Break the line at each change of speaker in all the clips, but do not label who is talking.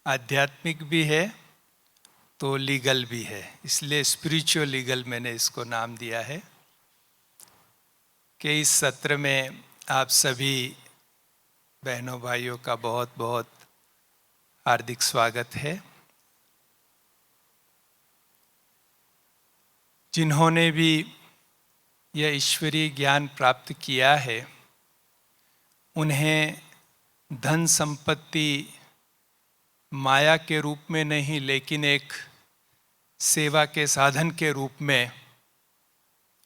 आध्यात्मिक भी है तो लीगल भी है, इसलिए स्पिरिचुअल लीगल मैंने इसको नाम दिया है कि इस सत्र में आप सभी बहनों भाइयों का बहुत बहुत हार्दिक स्वागत है। जिन्होंने भी यह ईश्वरीय ज्ञान प्राप्त किया है उन्हें धन संपत्ति माया के रूप में नहीं लेकिन एक सेवा के साधन के रूप में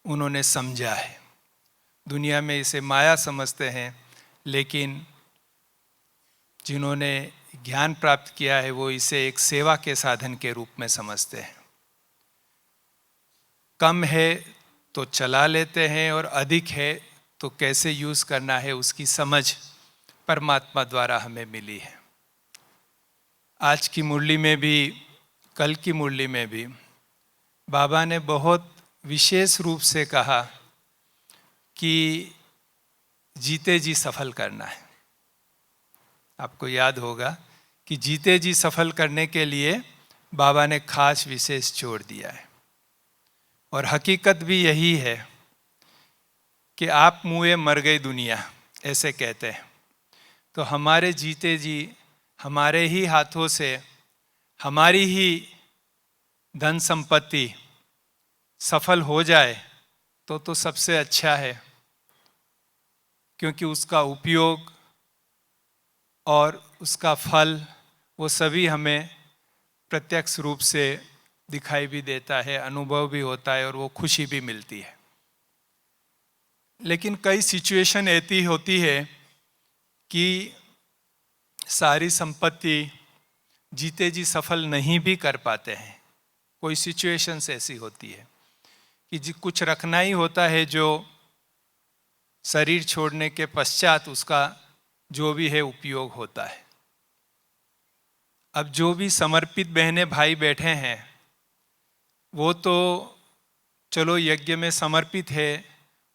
उन्होंने समझा है। दुनिया में इसे माया समझते हैं, लेकिन जिन्होंने ज्ञान प्राप्त किया है वो इसे एक सेवा के साधन के रूप में समझते हैं। कम है तो चला लेते हैं और अधिक है तो कैसे यूज़ करना है उसकी समझ परमात्मा द्वारा हमें मिली है। आज की मुरली में भी, कल की मुरली में भी बाबा ने बहुत विशेष रूप से कहा कि जीते जी सफल करना है। आपको याद होगा कि जीते जी सफल करने के लिए बाबा ने खास विशेष जोड़ दिया है। और हकीकत भी यही है कि आप मुए मर गई दुनिया, ऐसे कहते हैं। तो हमारे जीते जी हमारे ही हाथों से हमारी ही धन संपत्ति सफल हो जाए तो सबसे अच्छा है, क्योंकि उसका उपयोग और उसका फल वो सभी हमें प्रत्यक्ष रूप से दिखाई भी देता है, अनुभव भी होता है और वो खुशी भी मिलती है। लेकिन कई सिचुएशन ऐसी होती है कि सारी संपत्ति जीते जी सफल नहीं भी कर पाते हैं। कोई सिचुएशंस ऐसी होती है कि कुछ रखना ही होता है जो शरीर छोड़ने के पश्चात उसका जो भी है उपयोग होता है। अब जो भी समर्पित बहनें भाई बैठे हैं वो तो चलो यज्ञ में समर्पित है,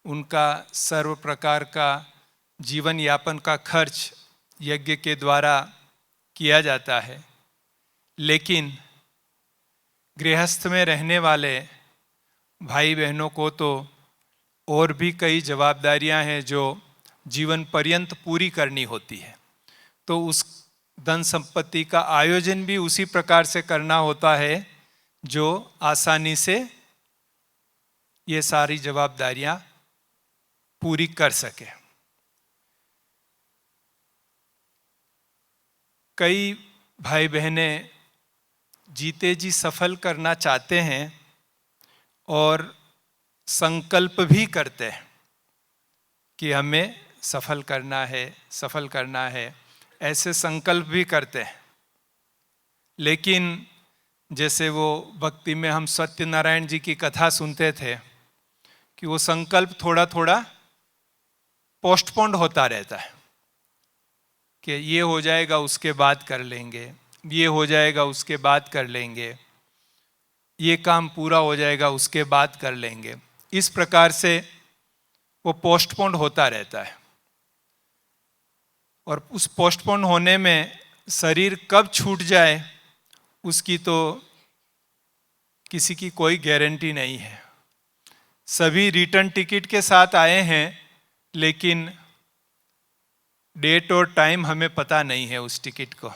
उनका सर्व प्रकार का जीवन यापन का खर्च यज्ञ के द्वारा किया जाता है। लेकिन गृहस्थ में रहने वाले भाई बहनों को तो और भी कई जवाबदारियां हैं जो जीवन पर्यंत पूरी करनी होती है। तो उस धन संपत्ति का आयोजन भी उसी प्रकार से करना होता है जो आसानी से ये सारी जवाबदारियां पूरी कर सके। कई भाई बहनें जीते जी सफल करना चाहते हैं और संकल्प भी करते हैं कि हमें सफल करना है, सफल करना है, ऐसे संकल्प भी करते हैं। लेकिन जैसे वो भक्ति में हम सत्यनारायण जी की कथा सुनते थे कि वो संकल्प थोड़ा थोड़ा पोस्टपोन्ड होता रहता है कि ये हो जाएगा उसके बाद कर लेंगे, ये हो जाएगा उसके बाद कर लेंगे, ये काम पूरा हो जाएगा उसके बाद कर लेंगे। इस प्रकार से वो पोस्टपोन्ड होता रहता है। और उस पोस्टपोन होने में शरीर कब छूट जाए उसकी तो किसी की कोई गारंटी नहीं है। सभी रिटर्न टिकट के साथ आए हैं, लेकिन डेट और टाइम हमें पता नहीं है उस टिकट को।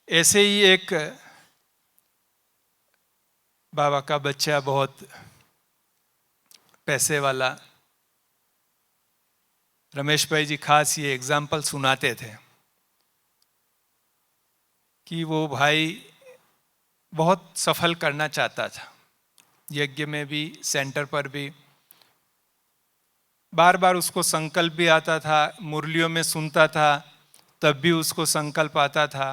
ऐसे ही एक बाबा का बच्चा बहुत पैसे वाला, रमेश भाई जी खास ये एग्जाम्पल सुनाते थे कि वो भाई बहुत सफल करना चाहता था, यज्ञ में भी सेंटर पर भी बार बार उसको संकल्प भी आता था, मुरलियों में सुनता था तब भी उसको संकल्प आता था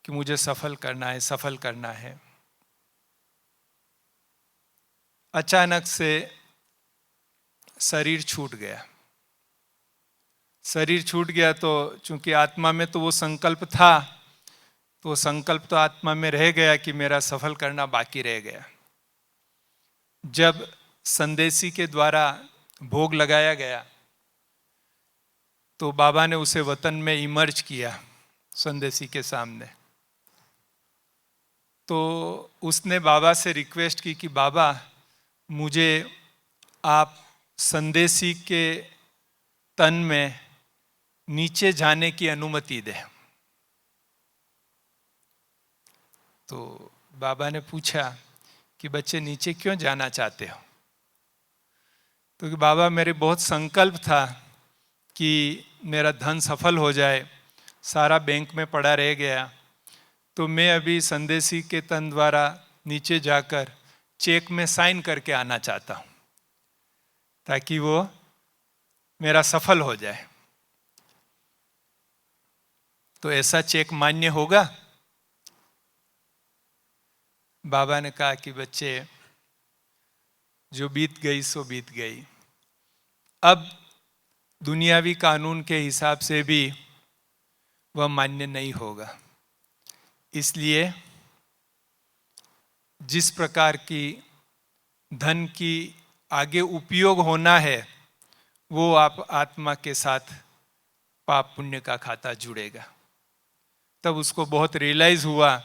कि मुझे सफल करना है, सफल करना है। अचानक से शरीर छूट गया। शरीर छूट गया तो चूंकि आत्मा में तो वो संकल्प था, तो संकल्प तो आत्मा में रह गया कि मेरा सफल करना बाकी रह गया। जब संदेशी के द्वारा भोग लगाया गया तो बाबा ने उसे वतन में इमर्ज किया संदेशी के सामने। तो उसने बाबा से रिक्वेस्ट की कि बाबा मुझे आप संदेशी के तन में नीचे जाने की अनुमति दें। तो बाबा ने पूछा कि बच्चे नीचे क्यों जाना चाहते हो? तो बाबा मेरे बहुत संकल्प था कि मेरा धन सफल हो जाए, सारा बैंक में पड़ा रह गया, तो मैं अभी संदेशी के तन द्वारा नीचे जाकर चेक में साइन करके आना चाहता हूँ ताकि वो मेरा सफल हो जाए। तो ऐसा चेक मान्य होगा? बाबा ने कहा कि बच्चे जो बीत गई सो बीत गई, अब दुनियावी कानून के हिसाब से भी वह मान्य नहीं होगा। इसलिए जिस प्रकार की धन की आगे उपयोग होना है वो आप आत्मा के साथ पाप पुण्य का खाता जुड़ेगा। तब उसको बहुत रियलाइज हुआ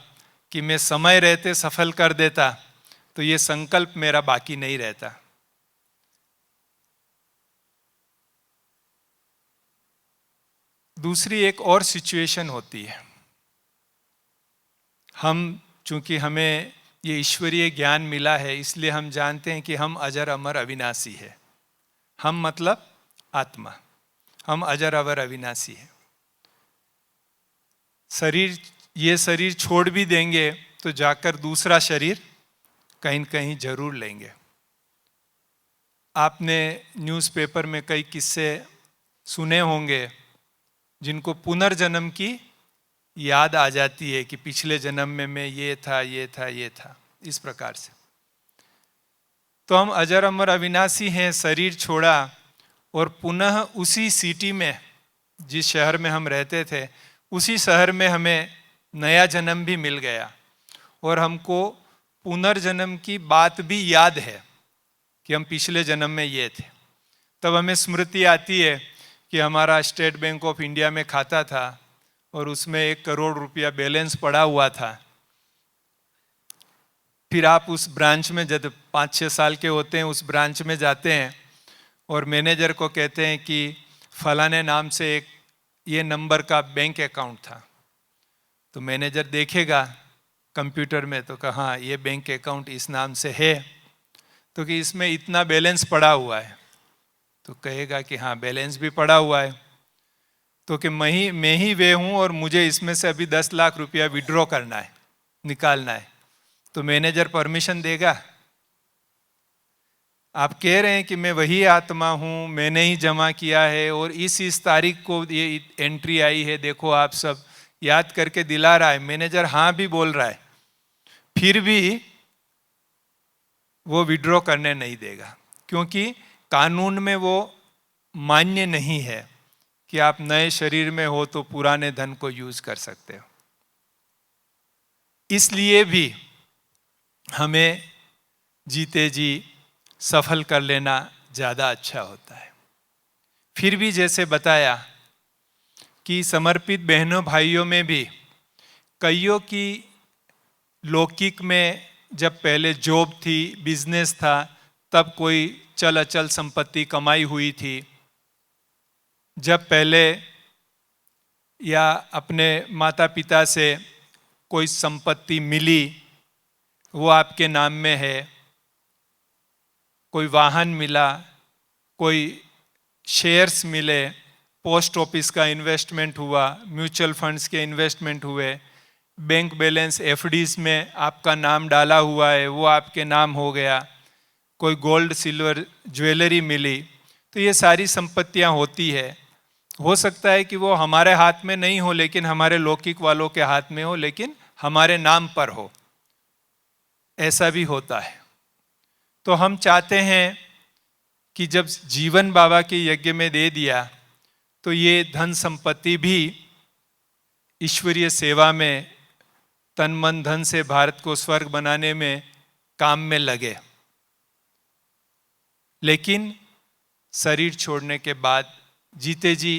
कि मैं समय रहते सफल कर देता तो ये संकल्प मेरा बाकी नहीं रहता। दूसरी एक और सिचुएशन होती है, हम चूंकि हमें ये ईश्वरीय ज्ञान मिला है इसलिए हम जानते हैं कि हम अजर अमर अविनाशी है। हम मतलब आत्मा, हम अजर अमर अविनाशी है। शरीर, ये शरीर छोड़ भी देंगे तो जाकर दूसरा शरीर कहीं न कहीं जरूर लेंगे। आपने न्यूज़पेपर में कई किस्से सुने होंगे जिनको पुनर्जन्म की याद आ जाती है कि पिछले जन्म में मैं ये था, ये था, ये था, इस प्रकार से। तो हम अजर अमर अविनाशी हैं, शरीर छोड़ा और पुनः उसी सिटी में, जिस शहर में हम रहते थे, उसी शहर में हमें नया जन्म भी मिल गया और हमको पुनर्जन्म की बात भी याद है कि हम पिछले जन्म में ये थे। तब हमें स्मृति आती है कि हमारा स्टेट बैंक ऑफ इंडिया में खाता था और उसमें 1 करोड़ रुपया बैलेंस पड़ा हुआ था। फिर आप उस ब्रांच में जब 5-6 साल के होते हैं उस ब्रांच में जाते हैं और मैनेजर को कहते हैं कि फलाने नाम से एक ये नंबर का बैंक अकाउंट था। तो मैनेजर देखेगा कंप्यूटर में तो कहा हाँ ये बैंक अकाउंट इस नाम से है, तो कि इसमें इतना बैलेंस पड़ा हुआ है। तो कहेगा कि हाँ बैलेंस भी पड़ा हुआ है, तो कि मैं ही वे हूँ और मुझे इसमें से अभी 10 लाख रुपया विड्रॉ करना है, निकालना है। तो मैनेजर परमिशन देगा? आप कह रहे हैं कि मैं वही आत्मा हूँ, मैंने ही जमा किया है और इस तारीख को ये एंट्री आई है, देखो आप सब याद करके दिला रहा है। मैनेजर हाँ भी बोल रहा है, फिर भी वो विड्रॉ करने नहीं देगा क्योंकि कानून में वो मान्य नहीं है कि आप नए शरीर में हो तो पुराने धन को यूज कर सकते हो। इसलिए भी हमें जीते जी सफल कर लेना ज़्यादा अच्छा होता है। फिर भी जैसे बताया कि समर्पित बहनों भाइयों में भी कईयों की लौकिक में जब पहले जॉब थी, बिजनेस था, तब कोई चल अचल संपत्ति कमाई हुई थी। जब पहले या अपने माता पिता से कोई संपत्ति मिली वो आपके नाम में है, कोई वाहन मिला, कोई शेयर्स मिले, पोस्ट ऑफिस का इन्वेस्टमेंट हुआ, म्यूचुअल फंड्स के इन्वेस्टमेंट हुए, बैंक बैलेंस एफडीज में आपका नाम डाला हुआ है वो आपके नाम हो गया, कोई गोल्ड सिल्वर ज्वेलरी मिली, तो ये सारी संपत्तियां होती है। हो सकता है कि वो हमारे हाथ में नहीं हो लेकिन हमारे लौकिक वालों के हाथ में हो, लेकिन हमारे नाम पर हो, ऐसा भी होता है। तो हम चाहते हैं कि जब जीवन बाबा के यज्ञ में दे दिया तो ये धन संपत्ति भी ईश्वरीय सेवा में, तन मन धन से भारत को स्वर्ग बनाने में काम में लगे। लेकिन शरीर छोड़ने के बाद जीते जी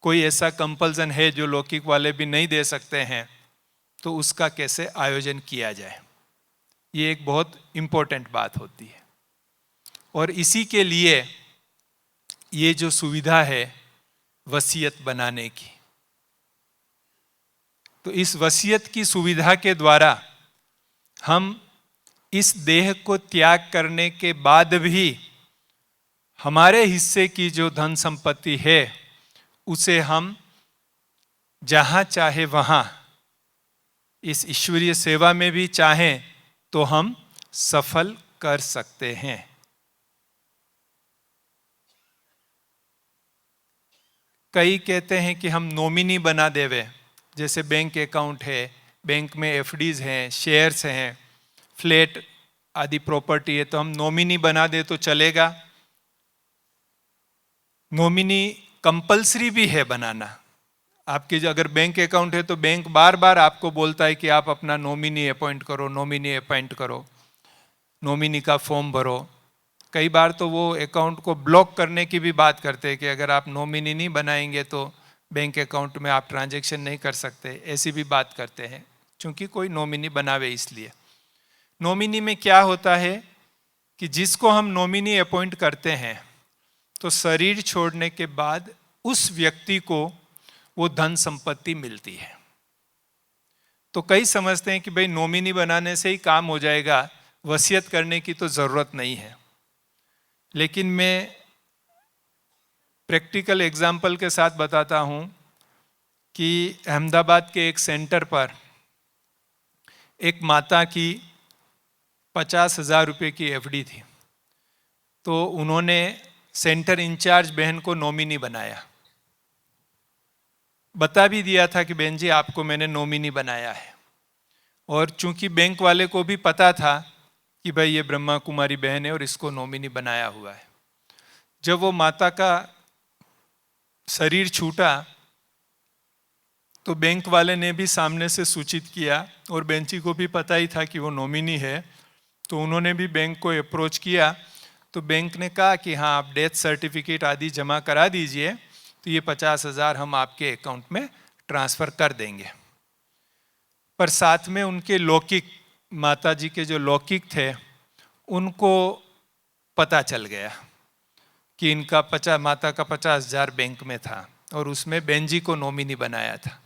कोई ऐसा कंपल्सन है जो लौकिक वाले भी नहीं दे सकते हैं, तो उसका कैसे आयोजन किया जाए, ये एक बहुत इम्पोर्टेंट बात होती है। और इसी के लिए ये जो सुविधा है वसीयत बनाने की, तो इस वसीयत की सुविधा के द्वारा हम इस देह को त्याग करने के बाद भी हमारे हिस्से की जो धन संपत्ति है उसे हम जहाँ चाहे वहाँ इस ईश्वरीय सेवा में भी चाहें तो हम सफल कर सकते हैं। कई कहते हैं कि हम नॉमिनी बना देवे, जैसे बैंक अकाउंट है, बैंक में एफडीज हैं, शेयर्स हैं, फ्लैट आदि प्रॉपर्टी है, तो हम नॉमिनी बना दे तो चलेगा। नॉमिनी कंपलसरी भी है बनाना। आपके जो अगर बैंक अकाउंट है तो बैंक बार बार आपको बोलता है कि आप अपना नॉमिनी अपॉइंट करो, नॉमिनी अपॉइंट करो, नॉमिनी का फॉर्म भरो। कई बार तो वो अकाउंट को ब्लॉक करने की भी बात करते हैं कि अगर आप नॉमिनी नहीं बनाएंगे तो बैंक अकाउंट में आप ट्रांजैक्शन नहीं कर सकते, ऐसी भी बात करते हैं, क्योंकि कोई नॉमिनी बनावे इसलिए। नॉमिनी में क्या होता है कि जिसको हम नॉमिनी अपॉइंट करते हैं तो शरीर छोड़ने के बाद उस व्यक्ति को वो धन संपत्ति मिलती है। तो कई समझते हैं कि भाई नॉमिनी बनाने से ही काम हो जाएगा, वसीयत करने की तो जरूरत नहीं है। लेकिन मैं प्रैक्टिकल एग्जाम्पल के साथ बताता हूं कि अहमदाबाद के एक सेंटर पर एक माता की 50,000 रुपये की एफडी थी, तो उन्होंने सेंटर इंचार्ज बहन को नॉमिनी बनाया, बता भी दिया था कि बहन जी आपको मैंने नॉमिनी बनाया है। और चूंकि बैंक वाले को भी पता था कि भाई ये ब्रह्मा कुमारी बहन है और इसको नॉमिनी बनाया हुआ है। जब वो माता का शरीर छूटा तो बैंक वाले ने भी सामने से सूचित किया, और बेंची को भी पता ही था कि वो नॉमिनी है, तो उन्होंने भी बैंक को अप्रोच किया। तो बैंक ने कहा कि हाँ आप डेथ सर्टिफिकेट आदि जमा करा दीजिए, तो ये 50,000 हम आपके अकाउंट में ट्रांसफ़र कर देंगे। पर साथ में उनके लौकिक, माता जी के जो लौकिक थे, उनको पता चल गया कि इनका माता का 50,000 बैंक में था और उसमें बहन जी को नॉमिनी बनाया था।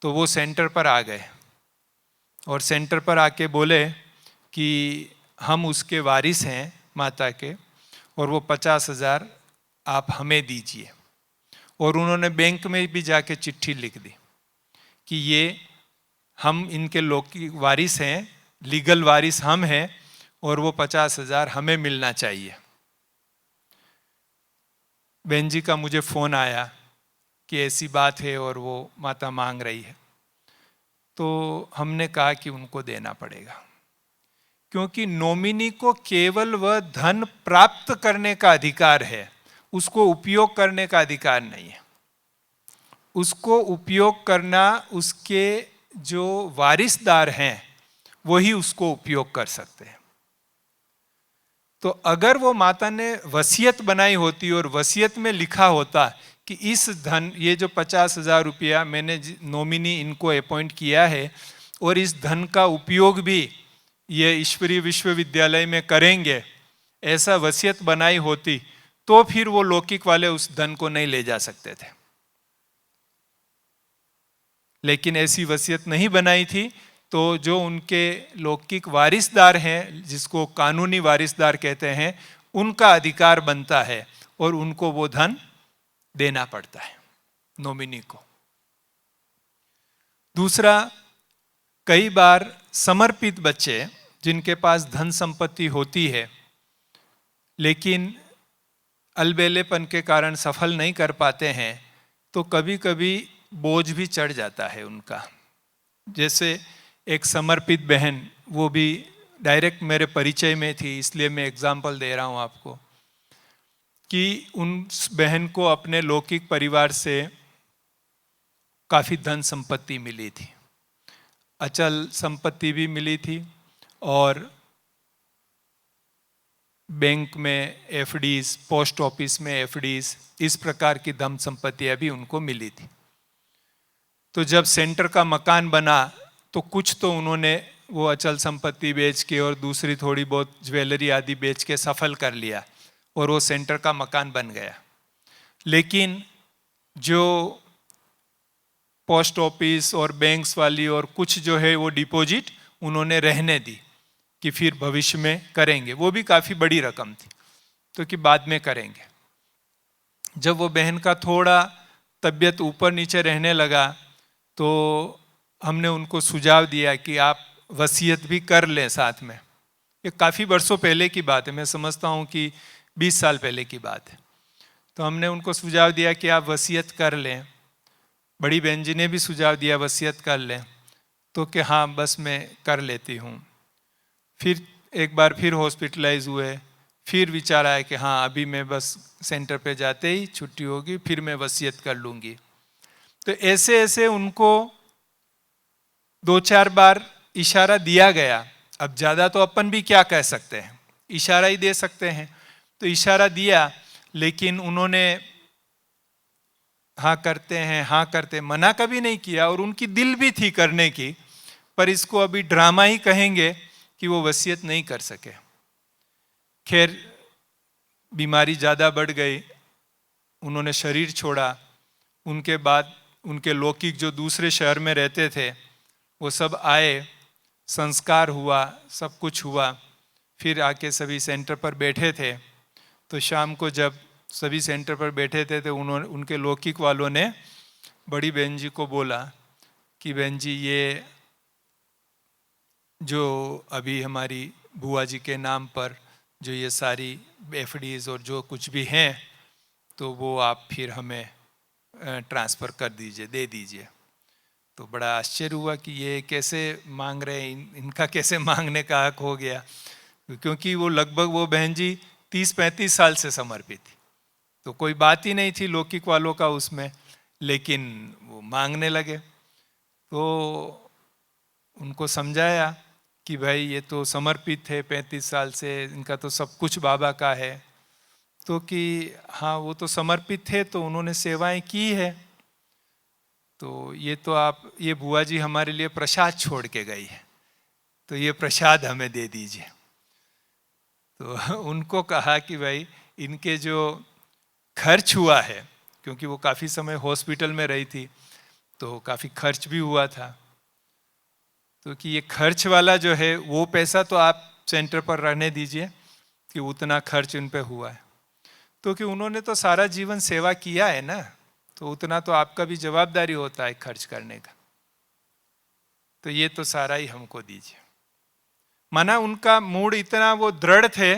तो वो सेंटर पर आ गए और सेंटर पर आके बोले कि हम उसके वारिस हैं माता के, और वो 50,000 आप हमें दीजिए। और उन्होंने बैंक में भी जाके चिट्ठी लिख दी कि ये हम इनके लौकिक वारिस हैं, लीगल वारिस हम हैं, और वो 50,000 हमें मिलना चाहिए। बहन जी का मुझे फ़ोन आया कि ऐसी बात है और वो माता मांग रही है। तो हमने कहा कि उनको देना पड़ेगा, क्योंकि नॉमिनी को केवल वह धन प्राप्त करने का अधिकार है, उसको उपयोग करने का अधिकार नहीं है। उसको उपयोग करना उसके जो वारिसदार हैं वही उसको उपयोग कर सकते हैं। तो अगर वो माता ने वसीयत बनाई होती और वसीयत में लिखा होता कि इस धन, ये जो 50,000 रुपया मैंने नॉमिनी इनको अपॉइंट किया है और इस धन का उपयोग भी ये ईश्वरीय विश्वविद्यालय में करेंगे, ऐसा वसीयत बनाई होती, तो फिर वो लौकिक वाले उस धन को नहीं ले जा सकते थे। लेकिन ऐसी वसीयत नहीं बनाई थी, तो जो उनके लौकिक वारिसदार हैं, जिसको कानूनी वारिसदार कहते हैं, उनका अधिकार बनता है और उनको वो धन देना पड़ता है नॉमिनी को। दूसरा, कई बार समर्पित बच्चे जिनके पास धन संपत्ति होती है लेकिन अलबेलेपन के कारण सफल नहीं कर पाते हैं, तो कभी कभी बोझ भी चढ़ जाता है उनका। जैसे एक समर्पित बहन, वो भी डायरेक्ट मेरे परिचय में थी, इसलिए मैं एग्जाम्पल दे रहा हूँ आपको, कि उन बहन को अपने लौकिक परिवार से काफ़ी धन संपत्ति मिली थी, अचल संपत्ति भी मिली थी और बैंक में एफडीज, पोस्ट ऑफिस में एफडीज, इस प्रकार की धन संपत्तियां भी उनको मिली थी। तो जब सेंटर का मकान बना तो कुछ तो उन्होंने वो अचल संपत्ति बेच के और दूसरी थोड़ी बहुत ज्वेलरी आदि बेच के सफल कर लिया और वो सेंटर का मकान बन गया। लेकिन जो पोस्ट ऑफिस और बैंक्स वाली और कुछ जो है वो डिपॉजिट उन्होंने रहने दी कि फिर भविष्य में करेंगे, वो भी काफ़ी बड़ी रकम थी तो कि बाद में करेंगे। जब वो बहन का थोड़ा तबीयत ऊपर नीचे रहने लगा तो हमने उनको सुझाव दिया कि आप वसीयत भी कर लें साथ में। ये काफ़ी वर्षों पहले की बात है, मैं समझता हूँ कि 20 साल पहले की बात है। तो हमने उनको सुझाव दिया कि आप वसीयत कर लें। बड़ी बहन जी ने भी सुझाव दिया वसीयत कर लें, तो कि हाँ बस मैं कर लेती हूँ। फिर एक बार फिर हॉस्पिटलाइज हुए, फिर विचार आया कि हाँ अभी मैं बस सेंटर पे जाते ही छुट्टी होगी फिर मैं वसीयत कर लूँगी। तो ऐसे ऐसे उनको 2-4 बार इशारा दिया गया। अब ज़्यादा तो अपन भी क्या कह सकते हैं, इशारा ही दे सकते हैं। तो इशारा दिया लेकिन उन्होंने हाँ करते हैं हाँ करते, मना कभी नहीं किया और उनकी दिल भी थी करने की, पर इसको अभी ड्रामा ही कहेंगे कि वो वसीयत नहीं कर सके। खैर बीमारी ज़्यादा बढ़ गई, उन्होंने शरीर छोड़ा। उनके बाद उनके लौकिक जो दूसरे शहर में रहते थे वो सब आए, संस्कार हुआ, सब कुछ हुआ। फिर आके सभी सेंटर पर बैठे थे। तो शाम को जब सभी सेंटर पर बैठे थे तो उनके लौकिक वालों ने बड़ी बहन जी को बोला कि बहन जी ये जो अभी हमारी बुआ जी के नाम पर जो ये सारी एफडीज और जो कुछ भी हैं तो वो आप फिर हमें ट्रांसफ़र कर दीजिए, दे दीजिए। तो बड़ा आश्चर्य हुआ कि ये कैसे मांग रहे हैं, इनका कैसे मांगने का हक हो गया, क्योंकि वो लगभग वो बहन जी 30-35 साल से समर्पित थी। तो कोई बात ही नहीं थी लौकिक वालों का उसमें, लेकिन वो मांगने लगे। तो उनको समझाया कि भाई ये तो समर्पित थे 35 साल से, इनका तो सब कुछ बाबा का है। तो कि हाँ वो तो समर्पित थे तो उन्होंने सेवाएं की है, तो ये तो आप, ये बुआ जी हमारे लिए प्रसाद छोड़ के गई है तो ये प्रसाद हमें दे दीजिए। तो उनको कहा कि भाई इनके जो खर्च हुआ है, क्योंकि वो काफ़ी समय हॉस्पिटल में रही थी तो काफ़ी खर्च भी हुआ था, तो कि ये खर्च वाला जो है वो पैसा तो आप सेंटर पर रहने दीजिए कि उतना खर्च उन पे हुआ है। तो कि उन्होंने तो सारा जीवन सेवा किया है ना, तो उतना तो आपका भी जवाबदारी होता है खर्च करने का, तो ये तो सारा ही हमको दीजिए। माना उनका मूड इतना वो दृढ़ थे,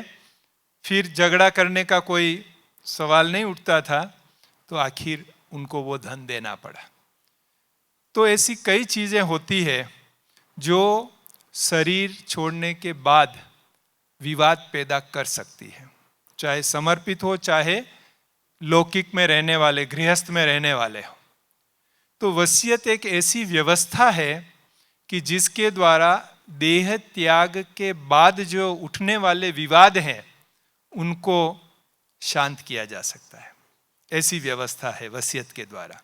फिर झगड़ा करने का कोई सवाल नहीं उठता था, तो आखिर उनको वो धन देना पड़ा। तो ऐसी कई चीज़ें होती है जो शरीर छोड़ने के बाद विवाद पैदा कर सकती है, चाहे समर्पित हो चाहे लौकिक में रहने वाले, गृहस्थ में रहने वाले हो। तो वसीयत एक ऐसी व्यवस्था है कि जिसके द्वारा देह त्याग के बाद जो उठने वाले विवाद हैं उनको शांत किया जा सकता है। ऐसी व्यवस्था है वसीयत के द्वारा।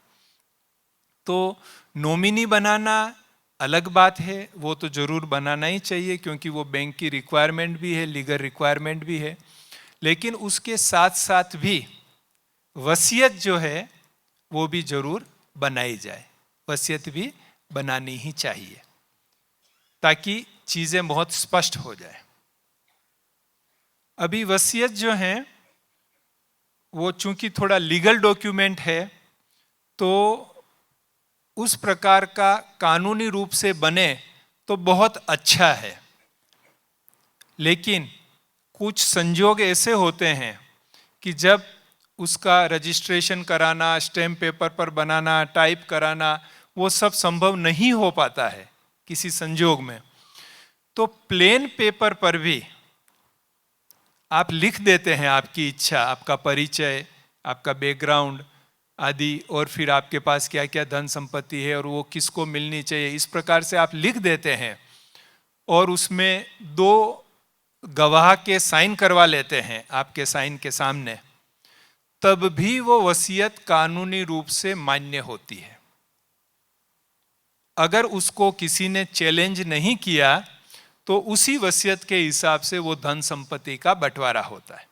तो नॉमिनी बनाना अलग बात है, वो तो जरूर बनाना ही चाहिए क्योंकि वो बैंक की रिक्वायरमेंट भी है, लीगल रिक्वायरमेंट भी है। लेकिन उसके साथ साथ भी वसीयत जो है वो भी जरूर बनाई जाए, वसीयत भी बनानी ही चाहिए ताकि चीजें बहुत स्पष्ट हो जाए। अभी वसीयत जो है वो चूंकि थोड़ा लीगल डॉक्यूमेंट है तो उस प्रकार का कानूनी रूप से बने तो बहुत अच्छा है, लेकिन कुछ संजोग ऐसे होते हैं कि जब उसका रजिस्ट्रेशन कराना, स्टैम्प पेपर पर बनाना, टाइप कराना, वो सब संभव नहीं हो पाता है किसी संजोग में। तो प्लेन पेपर पर भी आप लिख देते हैं आपकी इच्छा, आपका परिचय, आपका बैकग्राउंड आदि, और फिर आपके पास क्या क्या धन संपत्ति है और वो किसको मिलनी चाहिए, इस प्रकार से आप लिख देते हैं। और उसमें 2 गवाह के साइन करवा लेते हैं आपके साइन के सामने, तब भी वो वसीयत कानूनी रूप से मान्य होती है। अगर उसको किसी ने चैलेंज नहीं किया तो उसी वसीयत के हिसाब से वो धन संपत्ति का बंटवारा होता है।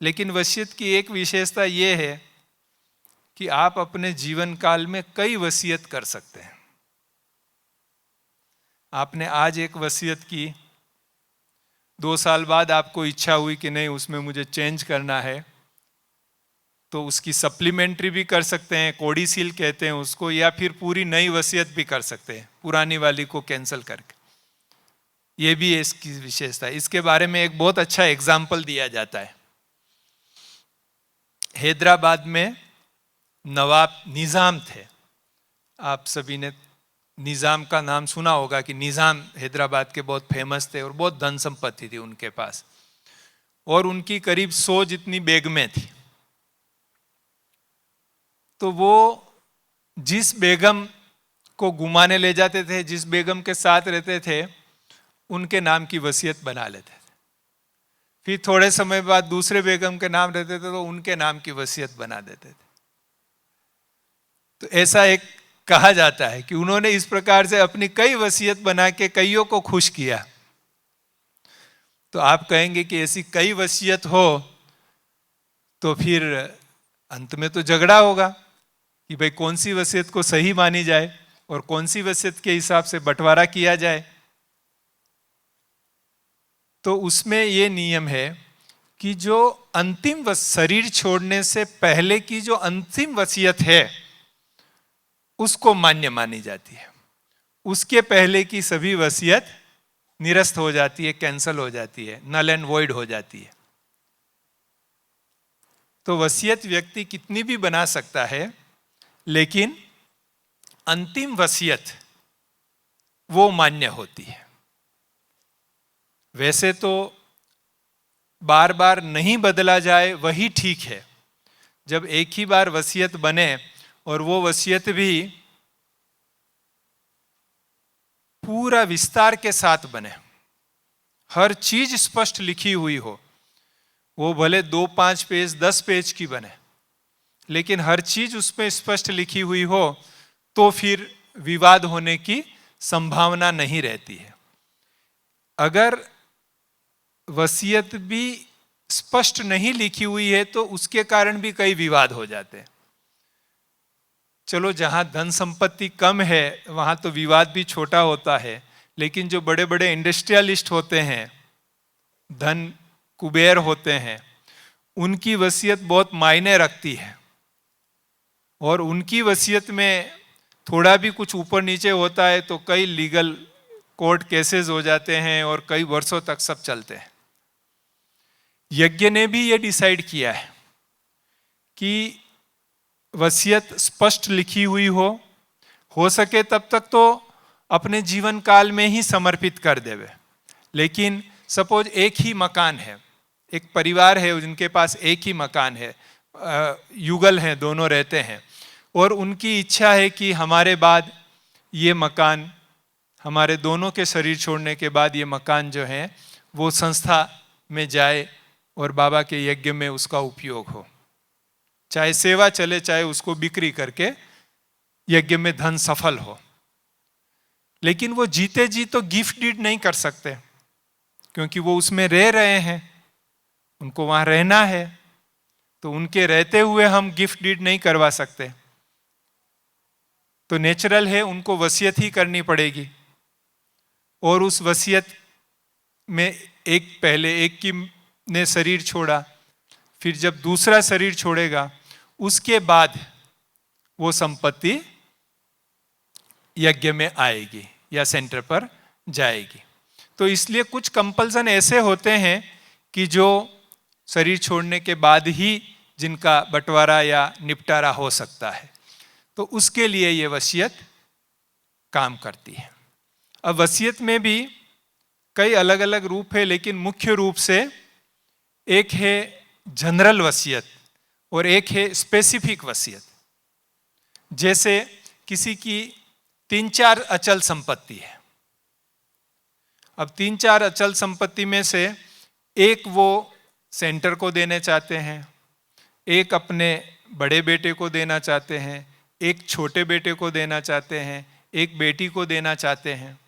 लेकिन वसीयत की एक विशेषता ये है कि आप अपने जीवन काल में कई वसीयत कर सकते हैं। आपने आज एक वसीयत की, 2 साल बाद आपको इच्छा हुई कि नहीं उसमें मुझे चेंज करना है, तो उसकी सप्लीमेंट्री भी कर सकते हैं, कोडिसील कहते हैं उसको, या फिर पूरी नई वसीयत भी कर सकते हैं पुरानी वाली को कैंसिल करके। ये भी है इसकी विशेषता। इसके बारे में एक बहुत अच्छा एग्जाम्पल दिया जाता है। हैदराबाद में नवाब निज़ाम थे। आप सभी ने निज़ाम का नाम सुना होगा कि निज़ाम हैदराबाद के बहुत फेमस थे और बहुत धन संपत्ति थी उनके पास, और उनकी करीब 100 जितनी बेगमें थी। तो वो जिस बेगम को घुमाने ले जाते थे, जिस बेगम के साथ रहते थे, उनके नाम की वसीयत बना लेते थे। फिर थोड़े समय बाद दूसरे बेगम के नाम रहते थे तो उनके नाम की वसीयत बना देते थे। तो ऐसा एक कहा जाता है कि उन्होंने इस प्रकार से अपनी कई वसीयत बना के कईयों को खुश किया। तो आप कहेंगे कि ऐसी कई वसीयत हो तो फिर अंत में तो झगड़ा होगा कि भाई कौन सी वसीयत को सही मानी जाए और कौन सी वसीयत के हिसाब से बंटवारा किया जाए। तो उसमें ये नियम है कि जो अंतिम शरीर छोड़ने से पहले की जो अंतिम वसीयत है उसको मान्य मानी जाती है। उसके पहले की सभी वसीयत निरस्त हो जाती है, कैंसल हो जाती है, नल एंड वॉइड हो जाती है। तो वसीयत व्यक्ति कितनी भी बना सकता है, लेकिन अंतिम वसीयत वो मान्य होती है। वैसे तो बार बार नहीं बदला जाए वही ठीक है। जब एक ही बार वसीयत बने और वो वसीयत भी पूरा विस्तार के साथ बने, हर चीज स्पष्ट लिखी हुई हो, वो भले 2-5 पेज 10 पेज की बने, लेकिन हर चीज उसमें स्पष्ट लिखी हुई हो, तो फिर विवाद होने की संभावना नहीं रहती है। अगर वसीयत भी स्पष्ट नहीं लिखी हुई है तो उसके कारण भी कई विवाद हो जाते हैं। चलो जहां धन संपत्ति कम है वहां तो विवाद भी छोटा होता है, लेकिन जो बड़े बड़े इंडस्ट्रियलिस्ट होते हैं, धन कुबेर होते हैं, उनकी वसीयत बहुत मायने रखती है, और उनकी वसीयत में थोड़ा भी कुछ ऊपर नीचे होता है तो कई लीगल कोर्ट केसेस हो जाते हैं और कई वर्षों तक सब चलते हैं। यज्ञ ने भी ये डिसाइड किया है कि वसीयत स्पष्ट लिखी हुई हो सके तब तक तो अपने जीवन काल में ही समर्पित कर देवे। लेकिन सपोज एक ही मकान है, एक परिवार है जिनके पास एक ही मकान है, युगल हैं, दोनों रहते हैं, और उनकी इच्छा है कि हमारे बाद ये मकान, हमारे दोनों के शरीर छोड़ने के बाद ये मकान जो है वो संस्था में जाए और बाबा के यज्ञ में उसका उपयोग हो, चाहे सेवा चले चाहे उसको बिक्री करके यज्ञ में धन सफल हो। लेकिन वो जीते जी तो गिफ्ट डीड नहीं कर सकते, क्योंकि वो उसमें रह रहे हैं, उनको वहां रहना है, तो उनके रहते हुए हम गिफ्ट डीड नहीं करवा सकते। तो नेचुरल है उनको वसीयत ही करनी पड़ेगी, और उस वसीयत में पहले एक की ने शरीर छोड़ा, फिर जब दूसरा शरीर छोड़ेगा उसके बाद वो संपत्ति यज्ञ में आएगी या सेंटर पर जाएगी। तो इसलिए कुछ कंपल्सन ऐसे होते हैं कि जो शरीर छोड़ने के बाद ही जिनका बंटवारा या निपटारा हो सकता है, तो उसके लिए ये वसीयत काम करती है। अब वसीयत में भी कई अलग अलग रूप है, लेकिन मुख्य रूप से एक है जनरल वसीयत और एक है स्पेसिफिक वसीयत। जैसे किसी की 3-4 अचल संपत्ति है, अब 3-4 अचल संपत्ति में से एक वो सेंटर को देने चाहते हैं, एक अपने बड़े बेटे को देना चाहते हैं, एक छोटे बेटे को देना चाहते हैं, एक बेटी को देना चाहते हैं।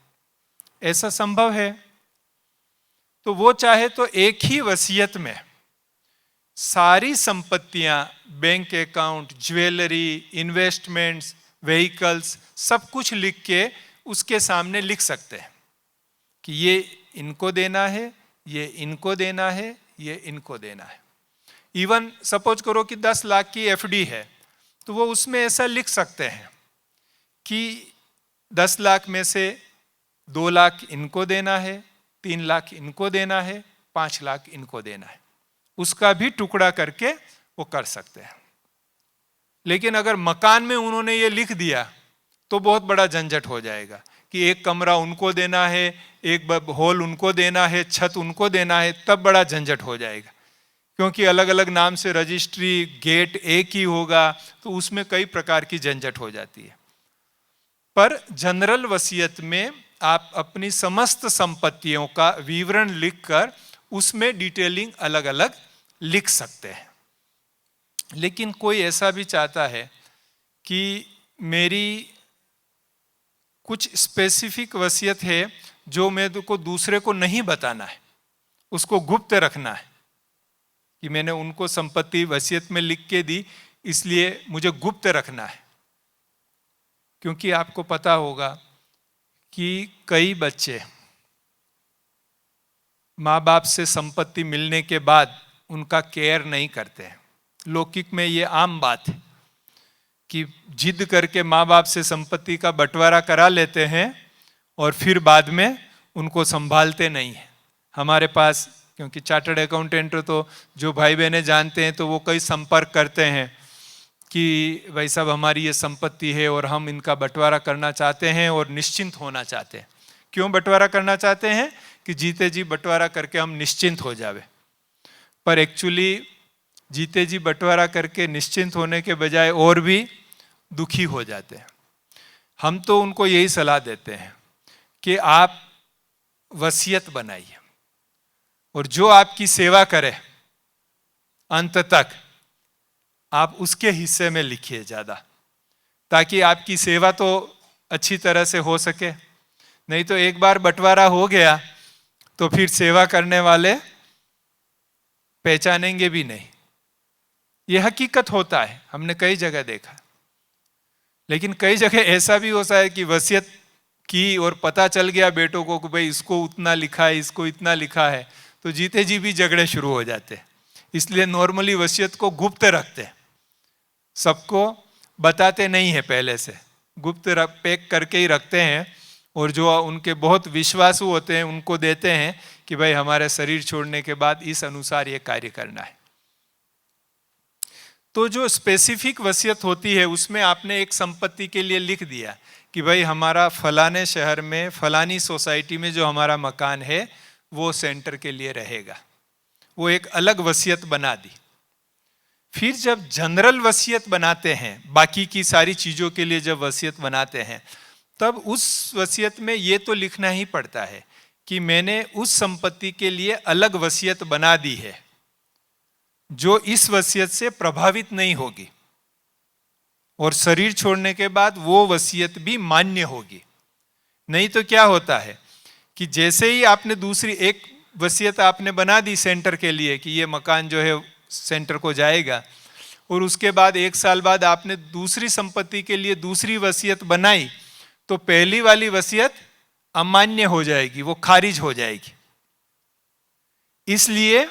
ऐसा संभव है? तो वो चाहे तो एक ही वसीयत में सारी संपत्तियां, bank account, jewellery, investments, vehicles, सब कुछ लिख के उसके सामने लिख सकते हैं कि ये इनको देना है, ये इनको देना है, ये इनको देना है। इवन सपोज करो कि 10 लाख की एफडी है, तो वो उसमें ऐसा लिख सकते हैं कि 10 लाख में से 2 लाख इनको देना है, 3 लाख इनको देना है, 5 लाख इनको देना है। उसका भी टुकड़ा करके वो कर सकते हैं। लेकिन अगर मकान में उन्होंने ये लिख दिया तो बहुत बड़ा झंझट हो जाएगा कि एक कमरा उनको देना है, एक हॉल उनको देना है, छत उनको देना है, तब बड़ा झंझट हो जाएगा। क्योंकि अलग अलग नाम से रजिस्ट्री, गेट एक ही होगा, तो उसमें कई प्रकार की झंझट हो जाती है। पर जनरल वसीयत में आप अपनी समस्त संपत्तियों का विवरण लिखकर उसमें डिटेलिंग अलग अलग लिख सकते हैं। लेकिन कोई ऐसा भी चाहता है कि मेरी कुछ स्पेसिफिक वसीयत है जो मेरे को दूसरे को नहीं बताना है, उसको गुप्त रखना है, कि मैंने उनको संपत्ति वसीयत में लिख के दी, इसलिए मुझे गुप्त रखना है। क्योंकि आपको पता होगा कि कई बच्चे माँ बाप से संपत्ति मिलने के बाद उनका केयर नहीं करते हैं। लौकिक में ये आम बात है कि जिद करके माँ बाप से संपत्ति का बंटवारा करा लेते हैं और फिर बाद में उनको संभालते नहीं हैं। हमारे पास, क्योंकि चार्टर्ड अकाउंटेंट तो जो भाई बहनें जानते हैं, तो वो कई संपर्क करते हैं कि भाई साहब हमारी ये संपत्ति है और हम इनका बंटवारा करना चाहते हैं और निश्चिंत होना चाहते हैं। क्यों बंटवारा करना चाहते हैं? कि जीते जी बंटवारा करके हम निश्चिंत हो जावे। पर एक्चुअली जीते जी बंटवारा करके निश्चिंत होने के बजाय और भी दुखी हो जाते हैं। हम तो उनको यही सलाह देते हैं कि आप वसीयत बनाइए और जो आपकी सेवा करे अंत तक आप उसके हिस्से में लिखिए ज़्यादा, ताकि आपकी सेवा तो अच्छी तरह से हो सके। नहीं तो एक बार बंटवारा हो गया तो फिर सेवा करने वाले पहचानेंगे भी नहीं। ये हकीकत होता है, हमने कई जगह देखा। लेकिन कई जगह ऐसा भी होता है कि वसीयत की और पता चल गया बेटों को कि भाई इसको उतना लिखा है, इसको इतना लिखा है, तो जीते जी भी झगड़े शुरू हो जाते हैं। इसलिए नॉर्मली वसीयत को गुप्त रखते हैं, सबको बताते नहीं है, पहले से गुप्त पैक करके ही रखते हैं। और जो उनके बहुत विश्वासु होते हैं उनको देते हैं कि भाई हमारे शरीर छोड़ने के बाद इस अनुसार ये कार्य करना है। तो जो स्पेसिफिक वसीयत होती है उसमें आपने एक संपत्ति के लिए लिख दिया कि भाई हमारा फलाने शहर में फलानी सोसाइटी में जो हमारा मकान है वो सेंटर के लिए रहेगा, वो एक अलग वसीयत बना दी। फिर जब जनरल वसीयत बनाते हैं, बाकी की सारी चीज़ों के लिए जब वसीयत बनाते हैं, तब उस वसीयत में ये तो लिखना ही पड़ता है कि मैंने उस संपत्ति के लिए अलग वसीयत बना दी है जो इस वसीयत से प्रभावित नहीं होगी, और शरीर छोड़ने के बाद वो वसीयत भी मान्य होगी। नहीं तो क्या होता है कि जैसे ही आपने दूसरी एक वसीयत आपने बना दी सेंटर के लिए कि ये मकान जो है सेंटर को जाएगा, और उसके बाद 1 साल बाद आपने दूसरी संपत्ति के लिए दूसरी वसीयत बनाई, तो पहली वाली वसीयत अमान्य हो जाएगी, वो खारिज हो जाएगी। इसलिए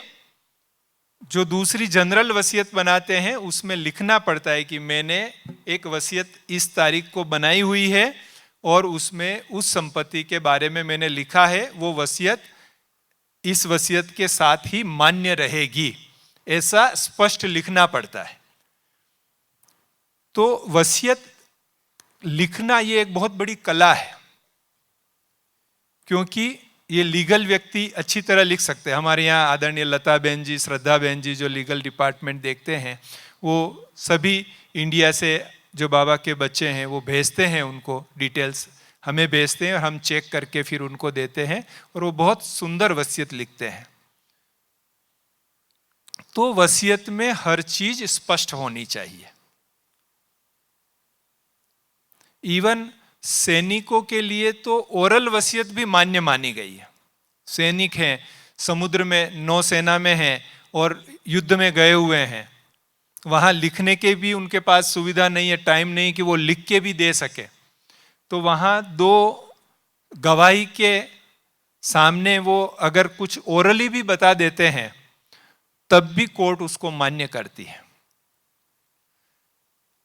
जो दूसरी जनरल वसीयत बनाते हैं उसमें लिखना पड़ता है कि मैंने एक वसीयत इस तारीख को बनाई हुई है और उसमें उस संपत्ति के बारे में मैंने लिखा है, वो वसीयत इस वसीयत के साथ ही मान्य रहेगी, ऐसा स्पष्ट लिखना पड़ता है। तो वसीयत लिखना ये एक बहुत बड़ी कला है, क्योंकि ये लीगल व्यक्ति अच्छी तरह लिख सकते हैं। हमारे यहाँ आदरणीय लता बहन जी, श्रद्धा बहन जी जो लीगल डिपार्टमेंट देखते हैं, वो सभी इंडिया से जो बाबा के बच्चे हैं वो भेजते हैं उनको डिटेल्स, हमें भेजते हैं और हम चेक करके फिर उनको देते हैं और वो बहुत सुंदर वसीयत लिखते हैं। तो वसीयत में हर चीज स्पष्ट होनी चाहिए। इवन सैनिकों के लिए तो ओरल वसीयत भी मान्य मानी गई है। सैनिक हैं, समुद्र में नौसेना में हैं और युद्ध में गए हुए हैं, वहां लिखने के भी उनके पास सुविधा नहीं है, टाइम नहीं कि वो लिख के भी दे सके, तो वहां दो गवाही के सामने वो अगर कुछ ओरली भी बता देते हैं तब भी कोर्ट उसको मान्य करती है।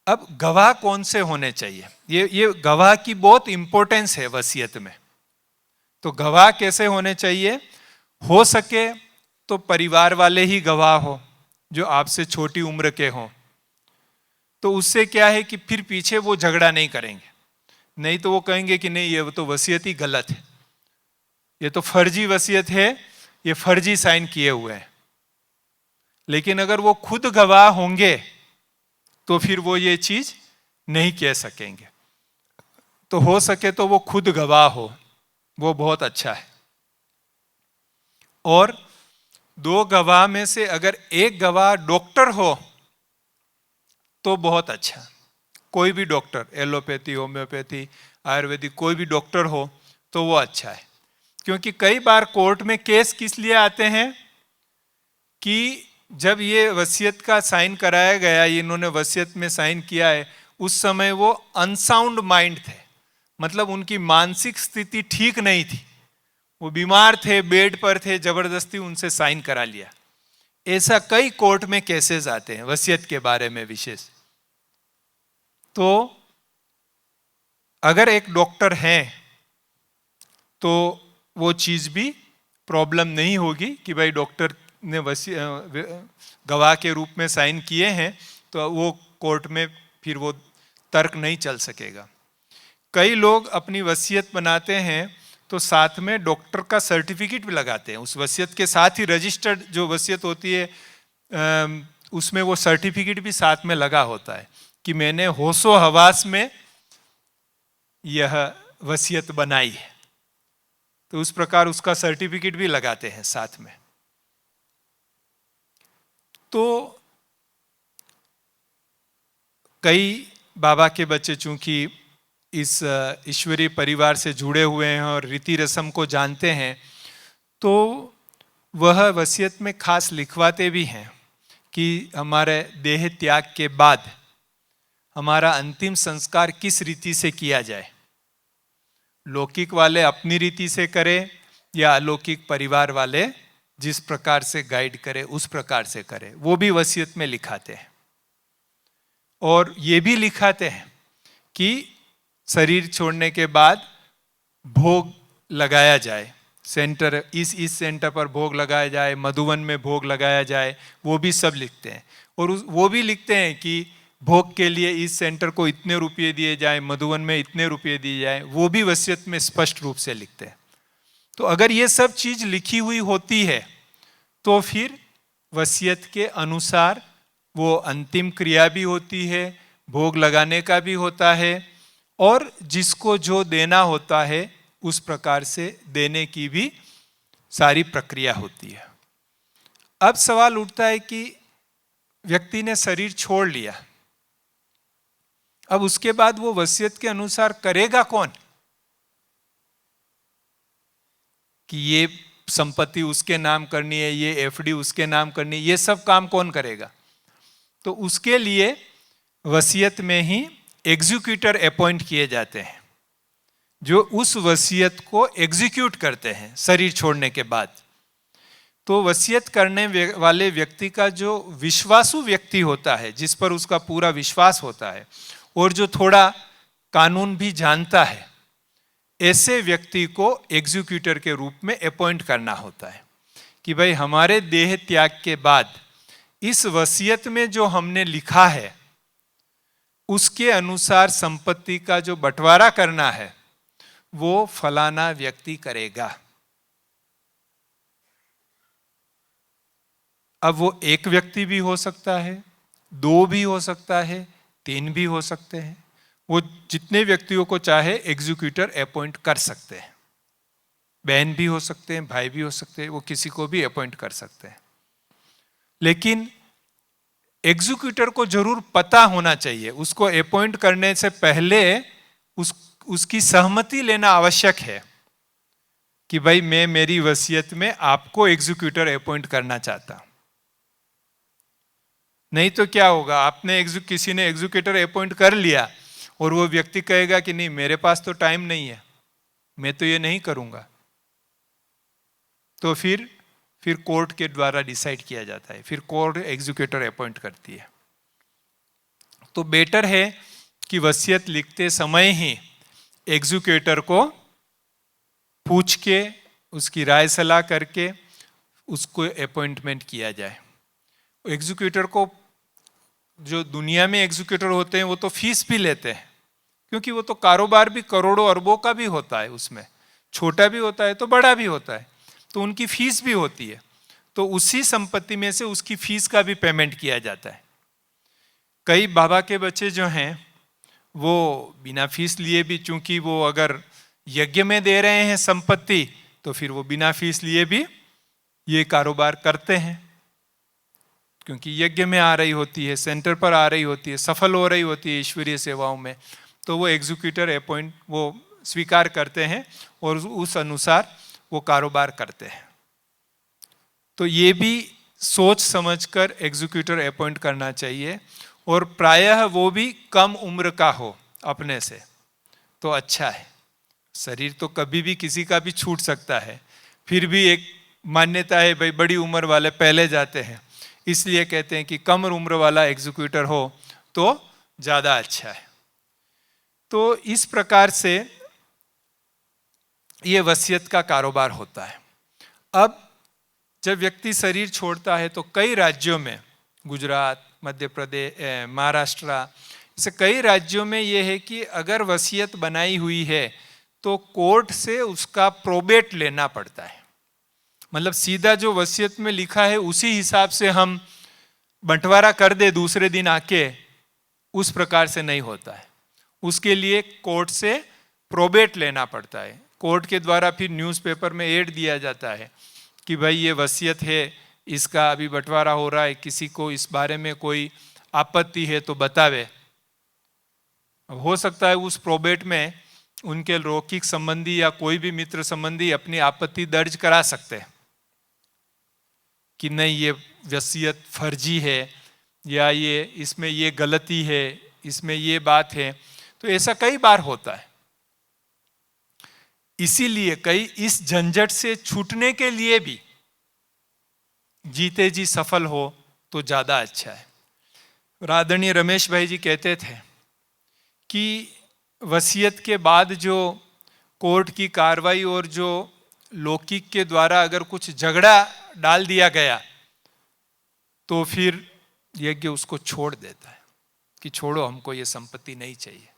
अब गवाह कौन से होने चाहिए, ये गवाह की बहुत इंपॉर्टेंस है वसीयत में। तो गवाह कैसे होने चाहिए? हो सके तो परिवार वाले ही गवाह हो जो आपसे छोटी उम्र के हों, तो उससे क्या है कि फिर पीछे वो झगड़ा नहीं करेंगे। नहीं तो वो कहेंगे कि नहीं, ये तो वसीयत ही गलत है, ये तो फर्जी वसीयत है, ये फर्जी साइन किए हुए हैं। लेकिन अगर वो खुद गवाह होंगे तो फिर वो ये चीज नहीं कह सकेंगे। तो हो सके तो वो खुद गवाह हो, वो बहुत अच्छा है। और दो गवाह में से अगर एक गवाह डॉक्टर हो तो बहुत अच्छा। कोई भी डॉक्टर, एलोपैथी, होम्योपैथी, आयुर्वेदिक, कोई भी डॉक्टर हो तो वो अच्छा है। क्योंकि कई बार कोर्ट में केस किस लिए आते हैं कि जब ये वसीयत का साइन कराया गया, इन्होंने वसीयत में साइन किया है, उस समय वो अनसाउंड माइंड थे, मतलब उनकी मानसिक स्थिति ठीक नहीं थी, वो बीमार थे, बेड पर थे, जबरदस्ती उनसे साइन करा लिया। ऐसा कई कोर्ट में केसेस आते हैं वसीयत के बारे में विशेष। तो अगर एक डॉक्टर है तो वो चीज भी प्रॉब्लम नहीं होगी कि भाई डॉक्टर ने गवाह के रूप में साइन किए हैं, तो वो कोर्ट में फिर वो तर्क नहीं चल सकेगा। कई लोग अपनी वसीयत बनाते हैं तो साथ में डॉक्टर का सर्टिफिकेट भी लगाते हैं, उस वसीयत के साथ ही रजिस्टर्ड जो वसीयत होती है उसमें वो सर्टिफिकेट भी साथ में लगा होता है कि मैंने होशो हवास में यह वसीयत बनाई है। तो उस प्रकार उसका सर्टिफिकेट भी लगाते हैं साथ में। तो कई बाबा के बच्चे चूंकि इस ईश्वरीय परिवार से जुड़े हुए हैं और रीति रस्म को जानते हैं, तो वह वसीयत में खास लिखवाते भी हैं कि हमारे देह त्याग के बाद हमारा अंतिम संस्कार किस रीति से किया जाए। लौकिक वाले अपनी रीति से करें या अलौकिक परिवार वाले जिस प्रकार से गाइड करे उस प्रकार से करे, वो भी वसीयत में लिखाते हैं। और ये भी लिखाते हैं कि शरीर छोड़ने के बाद भोग लगाया जाए, सेंटर इस सेंटर पर भोग लगाया जाए, मधुवन में भोग लगाया जाए, वो भी सब लिखते हैं। और वो भी लिखते हैं कि भोग के लिए इस सेंटर को इतने रुपये दिए जाए, मधुवन में इतने रुपये दिए जाए, वो भी वसीयत में स्पष्ट रूप से लिखते हैं। तो अगर ये सब चीज लिखी हुई होती है तो फिर वसीयत के अनुसार वो अंतिम क्रिया भी होती है, भोग लगाने का भी होता है, और जिसको जो देना होता है उस प्रकार से देने की भी सारी प्रक्रिया होती है। अब सवाल उठता है कि व्यक्ति ने शरीर छोड़ लिया, अब उसके बाद वो वसीयत के अनुसार करेगा कौन? कि ये संपत्ति उसके नाम करनी है, ये एफडी उसके नाम करनी है, ये सब काम कौन करेगा? तो उसके लिए वसीयत में ही एग्जीक्यूटर अपॉइंट किए जाते हैं जो उस वसीयत को एग्जीक्यूट करते हैं शरीर छोड़ने के बाद। तो वसीयत करने वाले व्यक्ति का जो विश्वासु व्यक्ति होता है, जिस पर उसका पूरा विश्वास होता है और जो थोड़ा कानून भी जानता है, ऐसे व्यक्ति को एग्जीक्यूटर के रूप में अपॉइंट करना होता है कि भाई हमारे देह त्याग के बाद इस वसीयत में जो हमने लिखा है उसके अनुसार संपत्ति का जो बंटवारा करना है वो फलाना व्यक्ति करेगा। अब वो एक व्यक्ति भी हो सकता है, दो भी हो सकता है, तीन भी हो सकते हैं, वो जितने व्यक्तियों को चाहे एग्जीक्यूटर अपॉइंट कर सकते हैं। बहन भी हो सकते हैं, भाई भी हो सकते हैं, वो किसी को भी अपॉइंट कर सकते हैं। लेकिन एग्जीक्यूटर को जरूर पता होना चाहिए, उसको अपॉइंट करने से पहले उसकी सहमति लेना आवश्यक है कि भाई मैं मेरी वसीयत में आपको एग्जीक्यूटर अपॉइंट करना चाहता हूं। नहीं तो क्या होगा, किसी ने एग्जीक्यूटर अपॉइंट कर लिया और वो व्यक्ति कहेगा कि नहीं मेरे पास तो टाइम नहीं है, मैं तो ये नहीं करूंगा, तो फिर कोर्ट के द्वारा डिसाइड किया जाता है, फिर कोर्ट एग्जीक्यूटर अपॉइंट करती है। तो बेटर है कि वसीयत लिखते समय ही एग्जीक्यूटर को पूछ के, उसकी राय सलाह करके उसको अपॉइंटमेंट किया जाए। एग्जीक्यूटर को, जो दुनिया में एग्जीक्यूटर होते हैं वो तो फीस भी लेते हैं, क्योंकि वो तो कारोबार भी करोड़ों अरबों का भी होता है, उसमें छोटा भी होता है तो बड़ा भी होता है, तो उनकी फीस भी होती है, तो उसी संपत्ति में से उसकी फीस का भी पेमेंट किया जाता है। कई बाबा के बच्चे जो हैं वो बिना फीस लिए भी, चूंकि वो अगर यज्ञ में दे रहे हैं संपत्ति, तो फिर वो बिना फीस लिए भी ये कारोबार करते हैं, क्योंकि यज्ञ में आ रही होती है, सेंटर पर आ रही होती है, सफल हो रही होती है ईश्वरीय सेवाओं में, तो वो एग्जीक्यूटर अपॉइंट वो स्वीकार करते हैं और उस अनुसार वो कारोबार करते हैं। तो ये भी सोच समझकर एग्जीक्यूटर अपॉइंट करना चाहिए, और प्रायः वो भी कम उम्र का हो अपने से तो अच्छा है। शरीर तो कभी भी किसी का भी छूट सकता है, फिर भी एक मान्यता है भाई बड़ी उम्र वाले पहले जाते हैं, इसलिए कहते हैं कि कम उम्र वाला एग्जीक्यूटर हो तो ज़्यादा अच्छा है। तो इस प्रकार से ये वसीयत का कारोबार होता है। अब जब व्यक्ति शरीर छोड़ता है तो कई राज्यों में, गुजरात, मध्य प्रदेश, महाराष्ट्र, ऐसे कई राज्यों में ये है कि अगर वसीयत बनाई हुई है तो कोर्ट से उसका प्रोबेट लेना पड़ता है। मतलब सीधा जो वसीयत में लिखा है उसी हिसाब से हम बंटवारा कर दे दूसरे दिन आके, उस प्रकार से नहीं होता है। उसके लिए कोर्ट से प्रोबेट लेना पड़ता है। कोर्ट के द्वारा फिर न्यूज़पेपर में एड दिया जाता है कि भाई ये वसीयत है, इसका अभी बंटवारा हो रहा है, किसी को इस बारे में कोई आपत्ति है तो बतावे। हो सकता है उस प्रोबेट में उनके लौकिक संबंधी या कोई भी मित्र संबंधी अपनी आपत्ति दर्ज करा सकते हैं कि नहीं ये वसीयत फर्जी है, या ये इसमें ये गलती है, इसमें ये बात है। तो ऐसा कई बार होता है। इसीलिए कई इस झंझट से छूटने के लिए भी जीते जी सफल हो तो ज्यादा अच्छा है। आदरणीय रमेश भाई जी कहते थे कि वसीयत के बाद जो कोर्ट की कार्रवाई और जो लौकिक के द्वारा अगर कुछ झगड़ा डाल दिया गया तो फिर यज्ञ उसको छोड़ देता है कि छोड़ो, हमको ये संपत्ति नहीं चाहिए।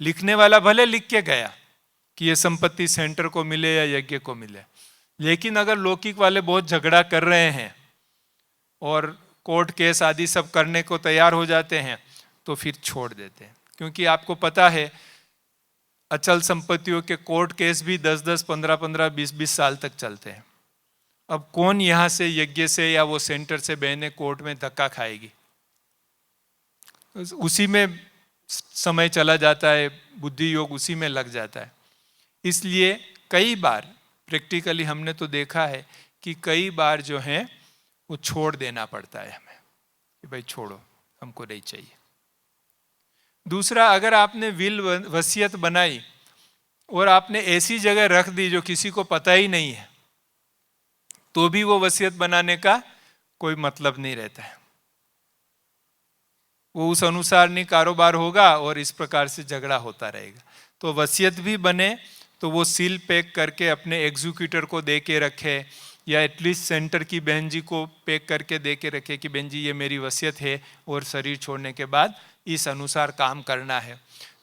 लिखने वाला भले लिख के गया कि ये संपत्ति सेंटर को मिले या यज्ञ को मिले, लेकिन अगर लौकिक वाले बहुत झगड़ा कर रहे हैं और कोर्ट केस आदि सब करने को तैयार हो जाते हैं तो फिर छोड़ देते हैं। क्योंकि आपको पता है अचल संपत्तियों के कोर्ट केस भी 10-10, 15-15, 20-20 साल तक चलते हैं। अब कौन यहाँ से यज्ञ से या वो सेंटर से बहने कोर्ट में धक्का खाएगी, उसी में समय चला जाता है, बुद्धि योग उसी में लग जाता है। इसलिए कई बार प्रैक्टिकली हमने तो देखा है कि कई बार जो है वो छोड़ देना पड़ता है हमें कि भाई छोड़ो, हमको नहीं चाहिए। दूसरा, अगर आपने विल वसीयत बनाई और आपने ऐसी जगह रख दी जो किसी को पता ही नहीं है, तो भी वो वसीयत बनाने का कोई मतलब नहीं रहता है। वो उस अनुसार नहीं कारोबार होगा और इस प्रकार से झगड़ा होता रहेगा। तो वसीयत भी बने तो वो सील पैक करके अपने एग्जीक्यूटर को दे के रखे, या एटलीस्ट सेंटर की बहन जी को पैक करके दे के रखे कि बहन जी ये मेरी वसीयत है और शरीर छोड़ने के बाद इस अनुसार काम करना है।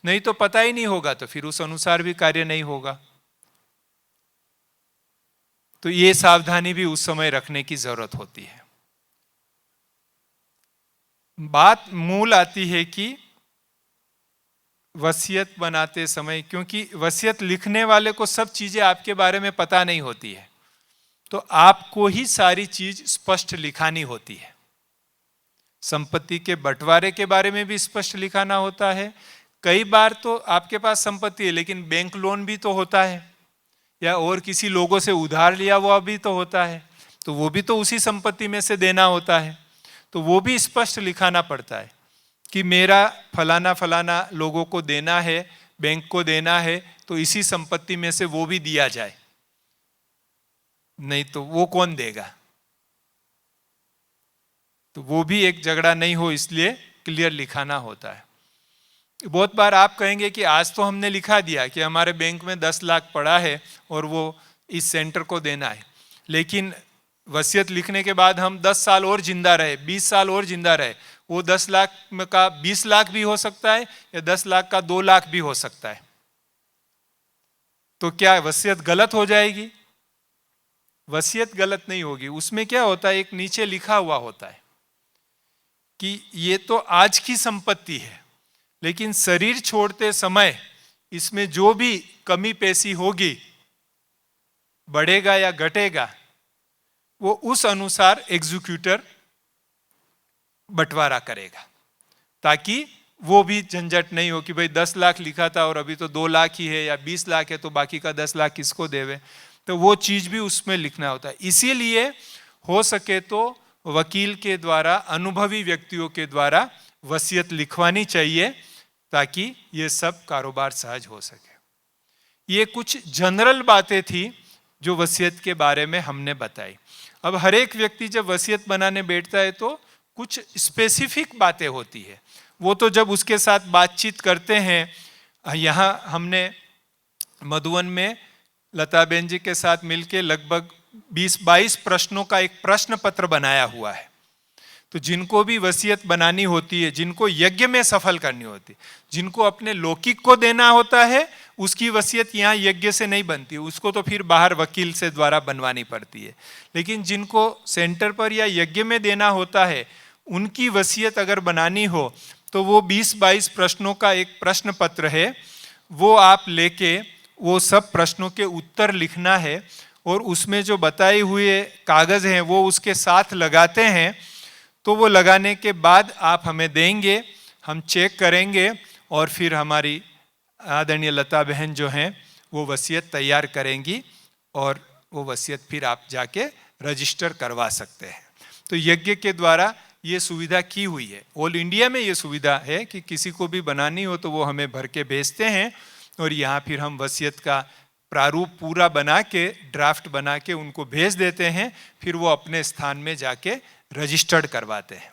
नहीं तो पता ही नहीं होगा तो फिर उस अनुसार भी कार्य नहीं होगा। तो ये सावधानी भी उस समय रखने की जरूरत होती है। बात मूल आती है कि वसीयत बनाते समय, क्योंकि वसीयत लिखने वाले को सब चीजें आपके बारे में पता नहीं होती है, तो आपको ही सारी चीज स्पष्ट लिखानी होती है। संपत्ति के बंटवारे के बारे में भी स्पष्ट लिखाना होता है। कई बार तो आपके पास संपत्ति है लेकिन बैंक लोन भी तो होता है, या और किसी लोगों से उधार लिया हुआ भी तो होता है, तो वो भी तो उसी संपत्ति में से देना होता है, तो वो भी स्पष्ट लिखाना पड़ता है कि मेरा फलाना फलाना लोगों को देना है, बैंक को देना है, तो इसी संपत्ति में से वो भी दिया जाए, नहीं तो वो कौन देगा। तो वो भी एक झगड़ा नहीं हो इसलिए क्लियर लिखाना होता है। बहुत बार आप कहेंगे कि आज तो हमने लिखा दिया कि हमारे बैंक में 10 लाख पड़ा है और वो इस सेंटर को देना है, लेकिन वसीयत लिखने के बाद हम 10 साल और जिंदा रहे, 20 साल और जिंदा रहे, वो 10 लाख का 20 लाख भी हो सकता है या 10 लाख का 2 लाख भी हो सकता है। तो क्या वसीयत गलत हो जाएगी? वसीयत गलत नहीं होगी। उसमें क्या होता है, एक नीचे लिखा हुआ होता है कि ये तो आज की संपत्ति है, लेकिन शरीर छोड़ते समय इसमें जो भी कमी पेशी होगी, बढ़ेगा या घटेगा, वो उस अनुसार एग्जीक्यूटर बंटवारा करेगा, ताकि वो भी झंझट नहीं हो कि भाई 10 लाख लिखा था और अभी तो 2 लाख ही है या 20 लाख है, तो बाकी का 10 लाख किसको देवे। तो वो चीज भी उसमें लिखना होता है। इसीलिए हो सके तो वकील के द्वारा, अनुभवी व्यक्तियों के द्वारा वसीयत लिखवानी चाहिए, ताकि ये सब कारोबार सहज हो सके। ये कुछ जनरल बातें थी जो वसीयत के बारे में हमने बताई। अब हर एक व्यक्ति जब वसीयत बनाने बैठता है तो कुछ स्पेसिफिक बातें होती है, वो तो जब उसके साथ बातचीत करते हैं। यहाँ हमने मधुवन में लता बहन जी के साथ मिलके लगभग 20-22 प्रश्नों का एक प्रश्न पत्र बनाया हुआ है। तो जिनको भी वसीयत बनानी होती है, जिनको यज्ञ में सफल करनी होती है, जिनको अपने लौकिक को देना होता है, उसकी वसीयत यहाँ यज्ञ से नहीं बनती, उसको तो फिर बाहर वकील से द्वारा बनवानी पड़ती है। लेकिन जिनको सेंटर पर या यज्ञ में देना होता है, उनकी वसीयत अगर बनानी हो तो वो 20-22 प्रश्नों का एक प्रश्न पत्र है, वो आप लेके वो सब प्रश्नों के उत्तर लिखना है, और उसमें जो बताए हुए कागज हैं वो उसके साथ लगाते हैं। तो वो लगाने के बाद आप हमें देंगे, हम चेक करेंगे, और फिर हमारी आदरणीय लता बहन जो हैं वो वसीयत तैयार करेंगी, और वो वसीयत फिर आप जाके रजिस्टर करवा सकते हैं। तो यज्ञ के द्वारा ये सुविधा की हुई है। ऑल इंडिया में ये सुविधा है कि किसी को भी बनानी हो तो वो हमें भर के भेजते हैं, और यहाँ फिर हम वसीयत का प्रारूप पूरा बना के, ड्राफ्ट बना के उनको भेज देते हैं, फिर वो अपने स्थान में जाके रजिस्टर्ड करवाते हैं।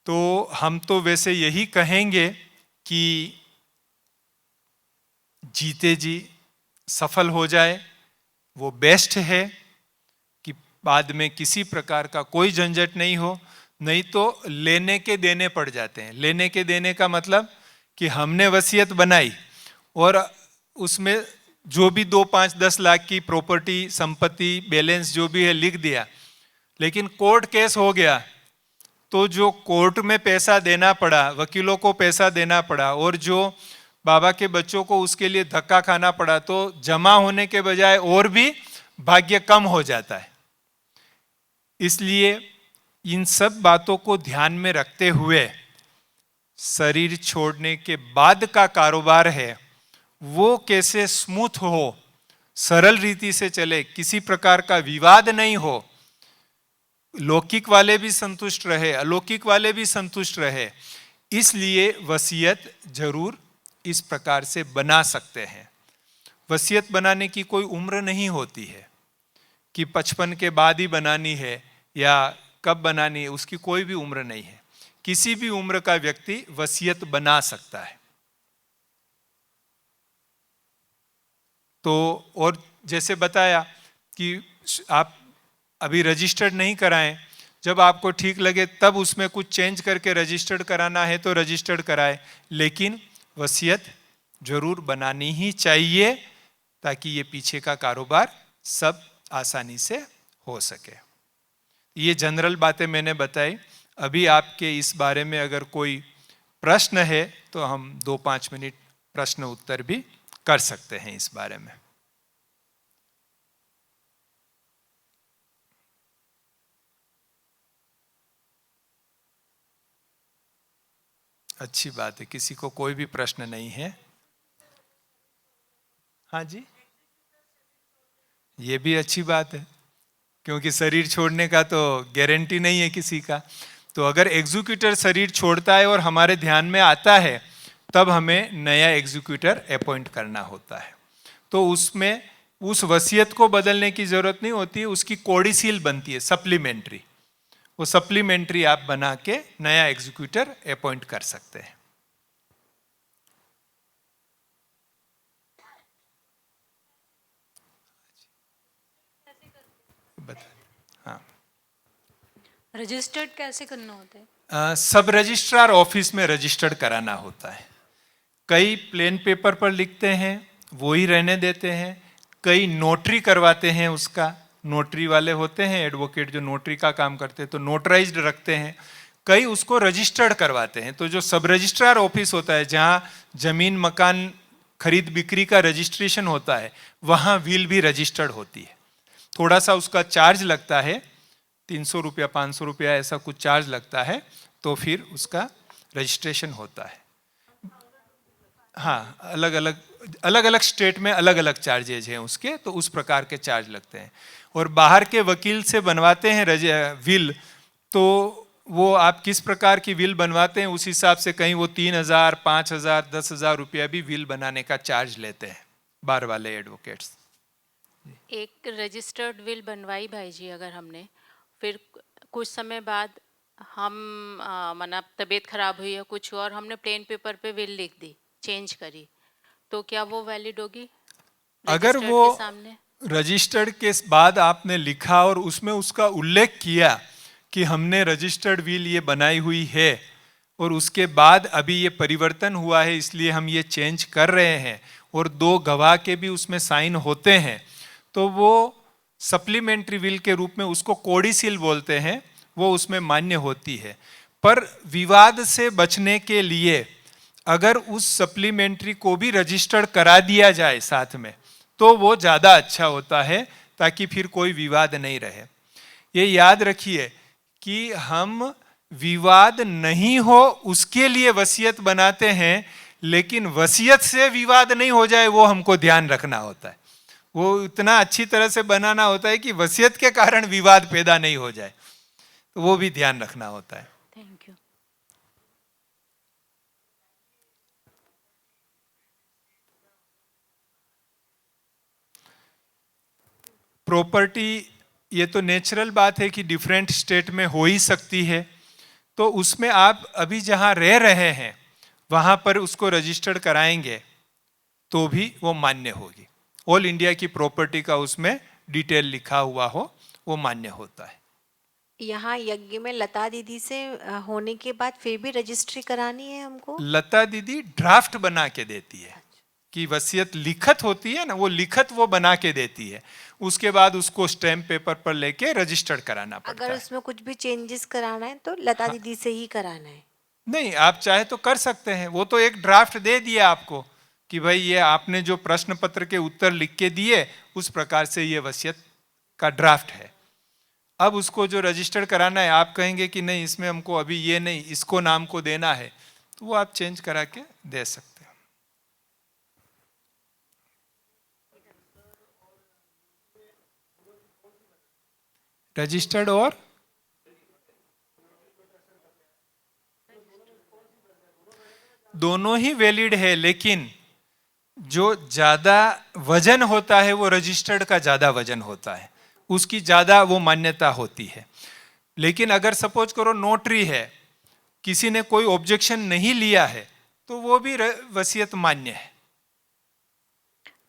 तो हम तो वैसे यही कहेंगे कि जीते जी सफल हो जाए, वो बेस्ट है, कि बाद में किसी प्रकार का कोई झंझट नहीं हो। नहीं तो लेने के देने पड़ जाते हैं। लेने के देने का मतलब कि हमने वसीयत बनाई और उसमें जो भी 2, 5, 10 लाख की प्रॉपर्टी, संपत्ति, बैलेंस जो भी है लिख दिया, लेकिन कोर्ट केस हो गया तो जो कोर्ट में पैसा देना पड़ा, वकीलों को पैसा देना पड़ा, और जो बाबा के बच्चों को उसके लिए धक्का खाना पड़ा, तो जमा होने के बजाय और भी भाग्य कम हो जाता है। इसलिए इन सब बातों को ध्यान में रखते हुए शरीर छोड़ने के बाद का कारोबार है वो कैसे स्मूथ हो, सरल रीति से चले, किसी प्रकार का विवाद नहीं हो, लौकिक वाले भी संतुष्ट रहे, अलौकिक वाले भी संतुष्ट रहे, इसलिए वसीयत जरूर इस प्रकार से बना सकते हैं। वसीयत बनाने की कोई उम्र नहीं होती है कि 55 के बाद ही बनानी है या कब बनानी है, उसकी कोई भी उम्र नहीं है। किसी भी उम्र का व्यक्ति वसीयत बना सकता है। तो और जैसे बताया कि आप अभी रजिस्टर्ड नहीं कराएं, जब आपको ठीक लगे तब उसमें कुछ चेंज करके रजिस्टर्ड कराना है तो रजिस्टर्ड कराएं, लेकिन वसीयत जरूर बनानी ही चाहिए ताकि ये पीछे का कारोबार सब आसानी से हो सके। ये जनरल बातें मैंने बताई। अभी आपके इस बारे में अगर कोई प्रश्न है तो हम 2-5 मिनट प्रश्न उत्तर भी कर सकते हैं इस बारे में। अच्छी बात है, किसी को कोई भी प्रश्न नहीं है। हाँ जी, ये भी अच्छी बात है, क्योंकि शरीर छोड़ने का तो गारंटी नहीं है किसी का। तो अगर एग्जीक्यूटर शरीर छोड़ता है और हमारे ध्यान में आता है, तब हमें नया एग्जीक्यूटर अपॉइंट करना होता है। तो उसमें उस वसीयत को बदलने की जरूरत नहीं होती, उसकी कोडिसील बनती है, सप्लीमेंट्री। वो सप्लीमेंट्री आप बना के नया एग्जीक्यूटर अपॉइंट कर सकते हैं। हाँ,
रजिस्टर्ड कैसे करना होता है?
सब रजिस्ट्रार ऑफिस में रजिस्टर्ड कराना होता है। कई प्लेन पेपर पर लिखते हैं, वो ही रहने देते हैं। कई नोटरी करवाते हैं, उसका नोटरी वाले होते हैं एडवोकेट जो नोटरी का काम करते हैं, तो नोटराइज्ड रखते हैं। कई उसको रजिस्टर्ड करवाते हैं। तो जो सब रजिस्ट्रार ऑफिस होता है, जहाँ जमीन मकान खरीद बिक्री का रजिस्ट्रेशन होता है, वहाँ विल भी रजिस्टर्ड होती है। थोड़ा सा उसका चार्ज लगता है, 300 रुपया 500 रुपया ऐसा कुछ चार्ज लगता है, तो फिर उसका रजिस्ट्रेशन होता है। हाँ, अलग अलग स्टेट में अलग अलग चार्जेज हैं उसके, तो उस प्रकार के चार्ज लगते हैं। और बाहर के वकील से बनवाते हैं विल, तो वो आप किस प्रकार की विल बनवाते हैं उस हिसाब से कहीं वो 3,000, 5,000, 10,000 रुपया भी विल बनाने का चार्ज लेते हैं बार वाले एडवोकेट्स।
एक रजिस्टर्ड विल बनवाई भाई जी अगर हमने, फिर कुछ समय बाद हम मतलब तबीयत खराब हुई है कुछ और, हमने प्लेन पेपर पे विल लिख दी, चेंज करी, तो क्या वो वैलिड होगी
अगर
रजिस्टर्ड
वो
के सामने?
रजिस्टर्ड के बाद आपने लिखा और उसमें उसका उल्लेख किया कि हमने रजिस्टर्ड विल ये बनाई हुई है और उसके बाद अभी ये परिवर्तन हुआ है इसलिए हम ये चेंज कर रहे हैं, और 2 गवाह के भी उसमें साइन होते हैं, तो वो सप्लीमेंट्री विल के रूप में, उसको कोडिसील बोलते हैं, वो उसमें मान्य होती है। पर विवाद से बचने के लिए अगर उस सप्लीमेंट्री को भी रजिस्टर्ड करा दिया जाए साथ में, तो वो ज़्यादा अच्छा होता है, ताकि फिर कोई विवाद नहीं रहे। ये याद रखिए कि हम विवाद नहीं हो उसके लिए वसीयत बनाते हैं, लेकिन वसीयत से विवाद नहीं हो जाए वो हमको ध्यान रखना होता है। वो इतना अच्छी तरह से बनाना होता है कि वसीयत के कारण विवाद पैदा नहीं हो जाए, तो वो भी ध्यान रखना होता है।
Thank you.
प्रॉपर्टी, ये तो नेचुरल बात है कि डिफरेंट स्टेट में हो ही सकती है, तो उसमें आप अभी जहां रह रहे हैं वहां पर उसको रजिस्टर्ड कराएंगे तो भी वो मान्य होगी। ऑल इंडिया की प्रॉपर्टी का उसमें डिटेल लिखा हुआ हो, वो मान्य होता है।
यहाँ यज्ञ में लता दीदी से होने के बाद फिर भी रजिस्ट्री करानी है हमको?
लता दीदी ड्राफ्ट बना के देती है कि वसीयत लिखत होती है ना, वो लिखत वो बना के देती है, उसके बाद उसको स्टैम्प पेपर पर लेके रजिस्टर्ड कराना पड़ता
अगर
है।
उसमें कुछ भी चेंजेस कराना है तो लता
हाँ,
दीदी से ही कराना है?
नहीं, आप चाहे तो कर सकते हैं, वो तो एक ड्राफ्ट दे दिया आपको कि भाई ये आपने जो प्रश्न पत्र के उत्तर लिख के दिए उस प्रकार से ये वसीयत का ड्राफ्ट है। अब उसको जो रजिस्टर्ड कराना है, आप कहेंगे कि नहीं इसमें हमको अभी ये नहीं, इसको नाम को देना है, तो वो आप चेंज करा के दे सकते हैं। रजिस्टर्ड और दोनों ही वैलिड है, लेकिन जो ज्यादा वजन होता है वो रजिस्टर्ड का ज्यादा वजन होता है, उसकी ज्यादा वो मान्यता होती है। लेकिन अगर सपोज करो नोटरी है, किसी ने कोई ऑब्जेक्शन नहीं लिया है, तो वो भी वसीयत मान्य है।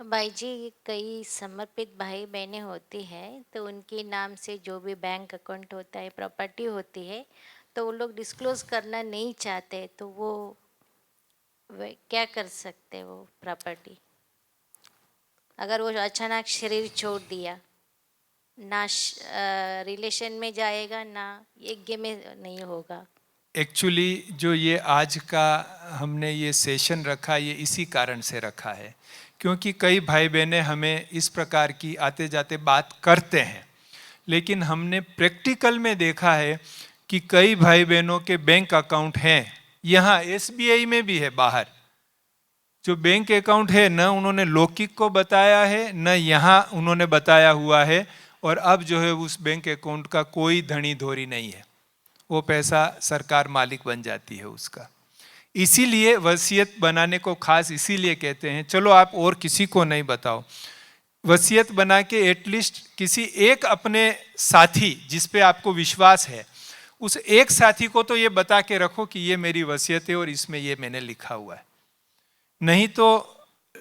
भाई जी, कई समर्पित भाई बहनें होती हैं तो उनके नाम से जो भी बैंक अकाउंट होता है, प्रॉपर्टी होती है, तो वो लोग डिस्क्लोज करना नहीं चाहते, तो वो क्या कर सकते हैं? वो प्रॉपर्टी अगर वो अचानक शरीर छोड़ दिया, ना रिलेशन में जाएगा, ना यज्ञ में नहीं होगा,
एक्चुअली जो ये आज का हमने ये सेशन रखा, ये इसी कारण से रखा है क्योंकि कई भाई बहनें हमें इस प्रकार की आते जाते बात करते हैं, लेकिन हमने प्रैक्टिकल में देखा है कि कई भाई बहनों के बैंक अकाउंट हैं, यहाँ एसबीआई में भी है, बाहर जो बैंक अकाउंट है न उन्होंने लौकिक को बताया है न यहाँ उन्होंने बताया हुआ है, और अब जो है उस बैंक अकाउंट का कोई धनी धोरी नहीं है, वो पैसा सरकार मालिक बन जाती है उसका। इसीलिए वसीयत बनाने को खास इसीलिए कहते हैं, चलो आप और किसी को नहीं बताओ, वसीयत बना के एटलीस्ट किसी एक अपने साथी जिस पे आपको विश्वास है, उस एक साथी को तो ये बता के रखो कि ये मेरी वसीयत है और इसमें ये मैंने लिखा हुआ है। नहीं तो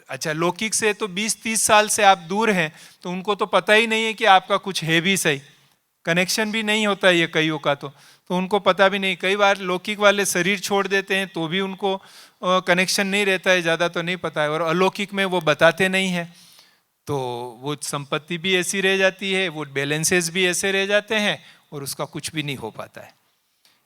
अच्छा, लौकिक से तो 20-30 साल से आप दूर हैं तो उनको तो पता ही नहीं है कि आपका कुछ है भी, सही कनेक्शन भी नहीं होता है ये कईयों का, तो उनको पता भी नहीं। कई बार लौकिक वाले शरीर छोड़ देते हैं तो भी उनको कनेक्शन नहीं रहता है, ज़्यादा तो नहीं पता है, और अलौकिक में वो बताते नहीं है, तो वो संपत्ति भी ऐसी रह जाती है, वो बैलेंसेस भी ऐसे रह जाते हैं और उसका कुछ भी नहीं हो पाता है।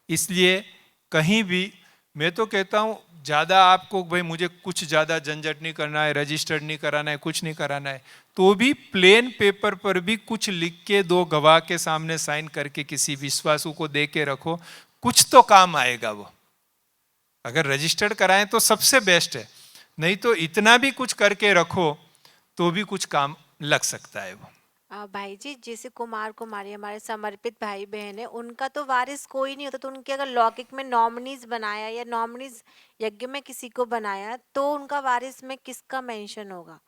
इसलिए कहीं भी मैं तो कहता हूँ ज़्यादा आपको भाई मुझे कुछ ज़्यादा झंझट नहीं करना है, रजिस्टर्ड नहीं कराना है, कुछ नहीं कराना है, तो भी प्लेन पेपर पर भी कुछ लिख के 2 गवाह के सामने साइन करके किसी विश्वासु को दे के रखो, कुछ तो काम आएगा वो। अगर रजिस्टर्ड कराएं तो सबसे बेस्ट है, नहीं तो इतना भी कुछ करके रखो तो भी कुछ काम लग सकता है वो।
भाई जी, जैसे कुमार कुमारी हमारे समर्पित भाई बहन है, उनका तो वारिस कोई नहीं होता, तो उनके अगर लौकिक में नॉमिनीज बनाया या नॉमिनीज यज्ञ में किसी को बनाया तो उनका वारिस में किसका मेंशन होगा?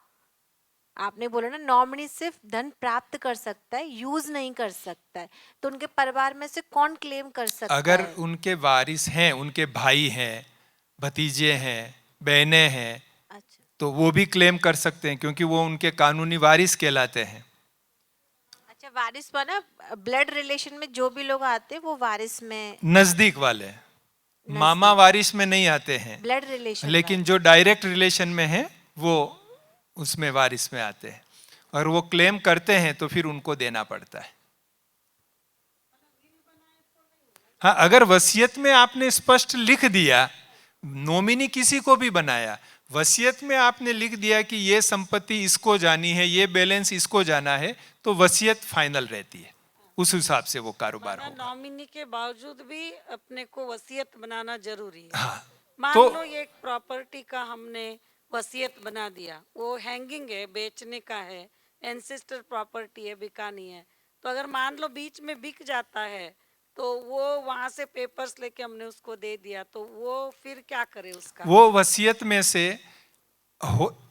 आपने बोला ना नॉमिनी सिर्फ धन प्राप्त कर सकता है, यूज नहीं कर सकता है, तो उनके परिवार में से कौन क्लेम कर सकता
अगर
है?
उनके वारिस हैं, उनके भाई हैं, भतीजे हैं, बहनें हैं,
अच्छा,
तो वो भी क्लेम कर सकते हैं क्योंकि वो उनके कानूनी वारिस कहलाते हैं।
अच्छा, वारिस माना ब्लड रिलेशन में जो भी लोग आते हैं वो वारिस में,
नजदीक वाले, मामा वारिस में नहीं आते हैं,
ब्लड रिलेशन
लेकिन जो डायरेक्ट रिलेशन में है वो उसमें वारिस में आते हैं, और वो क्लेम करते हैं तो फिर उनको देना पड़ता है। हाँ, अगर वसीयत में आपने स्पष्ट लिख दिया, नॉमिनी किसी को भी बनाया, वसीयत में आपने लिख दिया कि ये संपत्ति इसको जानी है, ये बैलेंस इसको जाना है, तो वसीयत फाइनल रहती है, उस हिसाब से वो कारोबार होगा।
नॉमिनी के बावजूद भी अपने को वसीयत बनाना जरूरी है।
हाँ,
मान
तो
लो ये एक प्रॉपर्टी का हमने वसीयत बना दिया, वो हैंगिंग है, बेचने का है, एंसेस्टर प्रॉपर्टी है, बिकानी है, तो अगर मान लो बीच में बिक जाता है तो वो वहां से पेपर्स लेके हमने उसको दे दिया, तो वो फिर क्या करे उसका?
वो वसीयत में से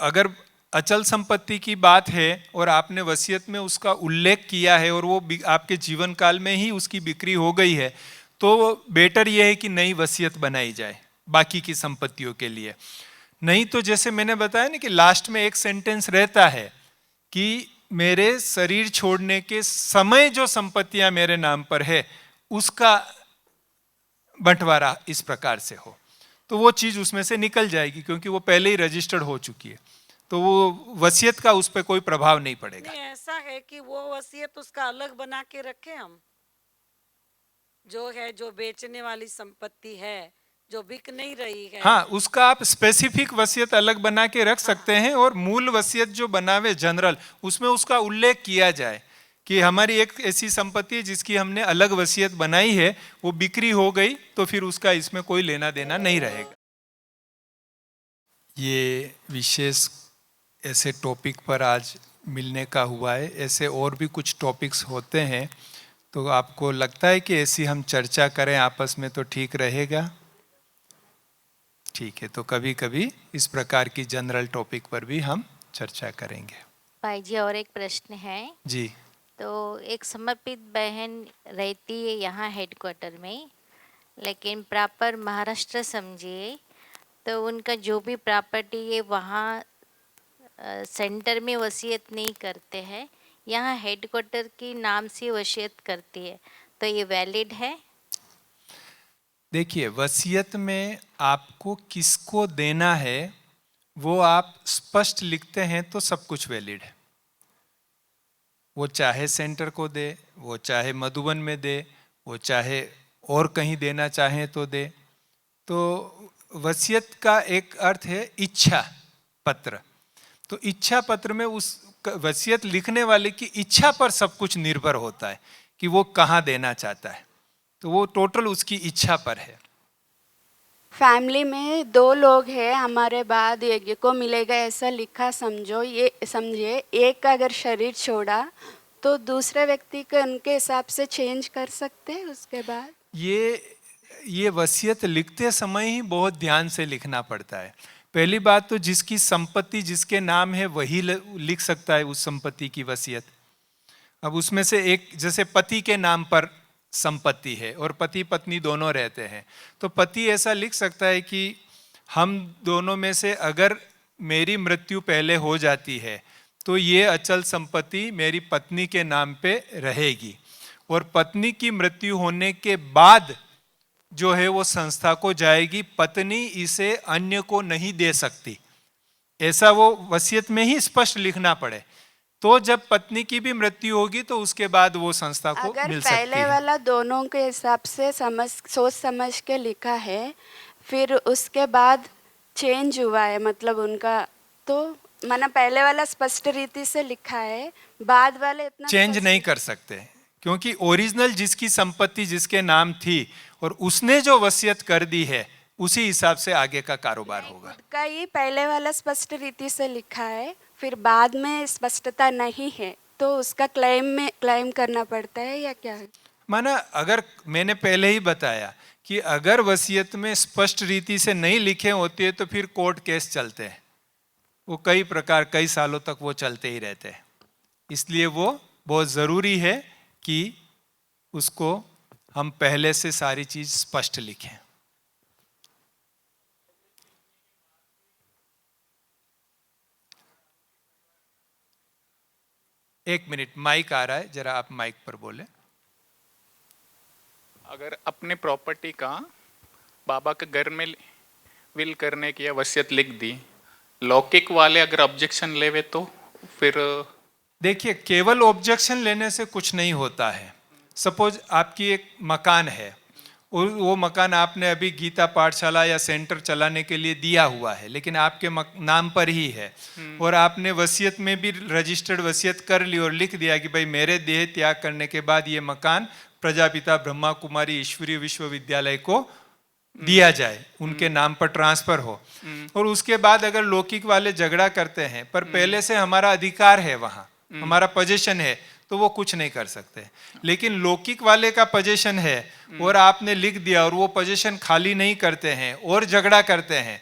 अगर अचल संपत्ति की बात है और आपने वसीयत में उसका उल्लेख किया है और वो आपके जीवन काल में ही उसकी बिक्री हो गई है, तो बेटर ये है कि नई वसीयत बनाई जाए बाकी की संपत्तियों के लिए। नहीं तो जैसे मैंने बताया ना कि लास्ट में एक सेंटेंस रहता है कि मेरे शरीर छोड़ने के समय जो संपत्तियां मेरे नाम पर है उसका बंटवारा इस प्रकार से हो, तो वो चीज उसमें से निकल जाएगी क्योंकि वो पहले ही रजिस्टर्ड हो चुकी है, तो वो वसीयत का उस पर कोई प्रभाव नहीं पड़ेगा।
नहीं, ऐसा है कि वो वसीयत उसका अलग बना के रखे हम, जो है जो बेचने वाली संपत्ति है, जो बिक नहीं रही है।
हाँ, उसका आप स्पेसिफिक वसीयत अलग बना के रख सकते हैं, और मूल वसीयत जो बनावे जनरल, उसमें उसका उल्लेख किया जाए कि हमारी एक ऐसी संपत्ति है जिसकी हमने अलग वसीयत बनाई है, वो बिक्री हो गई तो फिर उसका इसमें कोई लेना देना नहीं रहेगा। ये विशेष ऐसे टॉपिक पर आज मिलने का हुआ है, ऐसे और भी कुछ टॉपिक्स होते हैं, तो आपको लगता है कि ऐसी हम चर्चा करें आपस में तो ठीक रहेगा? ठीक है, तो कभी कभी इस प्रकार की जनरल टॉपिक पर भी हम चर्चा करेंगे।
भाई जी, और एक प्रश्न है
जी।
तो एक समर्पित बहन रहती है यहाँ हेडक्वार्टर में, लेकिन प्रॉपर महाराष्ट्र समझिए, तो उनका जो भी प्रॉपर्टी है वहाँ सेंटर में वसीयत नहीं करते हैं, यहाँ हेडक्वार्टर के नाम से वसीयत करती है, तो ये वैलिड है?
देखिए, वसीयत में आपको किसको देना है वो आप स्पष्ट लिखते हैं तो सब कुछ वैलिड है। वो चाहे सेंटर को दे, वो चाहे मधुबन में दे, वो चाहे और कहीं देना चाहें तो दे। तो वसीयत का एक अर्थ है इच्छा पत्र। तो इच्छा पत्र में उस वसीयत लिखने वाले की इच्छा पर सब कुछ निर्भर होता है कि वो कहाँ देना चाहता है। तो वो टोटल उसकी इच्छा पर है।
फैमिली में 2 लोग हैं, हमारे बाद यज्ञ को मिलेगा ऐसा लिखा समझो, ये समझिए। एक अगर शरीर छोड़ा तो दूसरे व्यक्ति को उनके हिसाब से चेंज कर सकते हैं उसके बाद।
ये वसीयत लिखते समय ही बहुत ध्यान से लिखना पड़ता है। पहली बात तो जिसकी संपत्ति जिसके नाम है वही लिख सकता है उस संपत्ति की वसीयत। अब उसमें से एक, जैसे पति के नाम पर संपत्ति है और पति पत्नी दोनों रहते हैं, तो पति ऐसा लिख सकता है कि हम दोनों में से अगर मेरी मृत्यु पहले हो जाती है तो ये अचल संपत्ति मेरी पत्नी के नाम पे रहेगी, और पत्नी की मृत्यु होने के बाद जो है वो संस्था को जाएगी, पत्नी इसे अन्य को नहीं दे सकती। ऐसा वो वसीयत में ही स्पष्ट लिखना पड़े। तो जब पत्नी की भी मृत्यु होगी तो उसके बाद वो संस्था को
अगर
मिल सकती
पहले
है।
वाला दोनों के हिसाब से सोच समझ के लिखा है, फिर उसके बाद चेंज हुआ है मतलब उनका, तो माना पहले वाला स्पष्ट रीति से लिखा है, बाद वाले इतना
चेंज
स्पष्ट
नहीं कर सकते, क्योंकि ओरिजिनल जिसकी संपत्ति जिसके नाम थी और उसने जो वसीयत कर दी है उसी हिसाब से आगे का कारोबार होगा।
का ही पहले वाला स्पष्ट रीति से लिखा है, फिर बाद में स्पष्टता नहीं है तो उसका क्लेम करना पड़ता है या क्या?
माना अगर मैंने पहले ही बताया कि अगर वसीयत में स्पष्ट रीति से नहीं लिखे होते हैं तो फिर कोर्ट केस चलते हैं, वो कई सालों तक वो चलते ही रहते हैं। इसलिए वो बहुत ज़रूरी है कि उसको हम पहले से सारी चीज स्पष्ट लिखें। एक मिनट, माइक आ रहा है, जरा आप माइक पर बोले।
अगर अपनी प्रॉपर्टी का बाबा के घर में विल करने की या वसीयत लिख दी, लौकिक वाले अगर ऑब्जेक्शन लेवे तो फिर?
देखिए, केवल ऑब्जेक्शन लेने से कुछ नहीं होता है। सपोज आपकी एक मकान है और वो मकान आपने अभी गीता पाठशाला या सेंटर चलाने के लिए दिया हुआ है, लेकिन आपके नाम पर ही है, और आपने वसीयत में भी रजिस्टर्ड वसीयत कर ली और लिख दिया कि भाई मेरे देह त्याग करने के बाद ये मकान प्रजापिता ब्रह्मा कुमारी ईश्वरीय विश्वविद्यालय को दिया जाए, उनके नाम पर ट्रांसफर हो। और उसके बाद अगर लौकिक वाले झगड़ा करते हैं पर पहले से हमारा अधिकार है, वहां हमारा पोजीशन है, तो वो कुछ नहीं कर सकते। लेकिन लौकिक वाले का पोजीशन है और आपने लिख दिया और वो पोजीशन खाली नहीं करते हैं और झगड़ा करते हैं,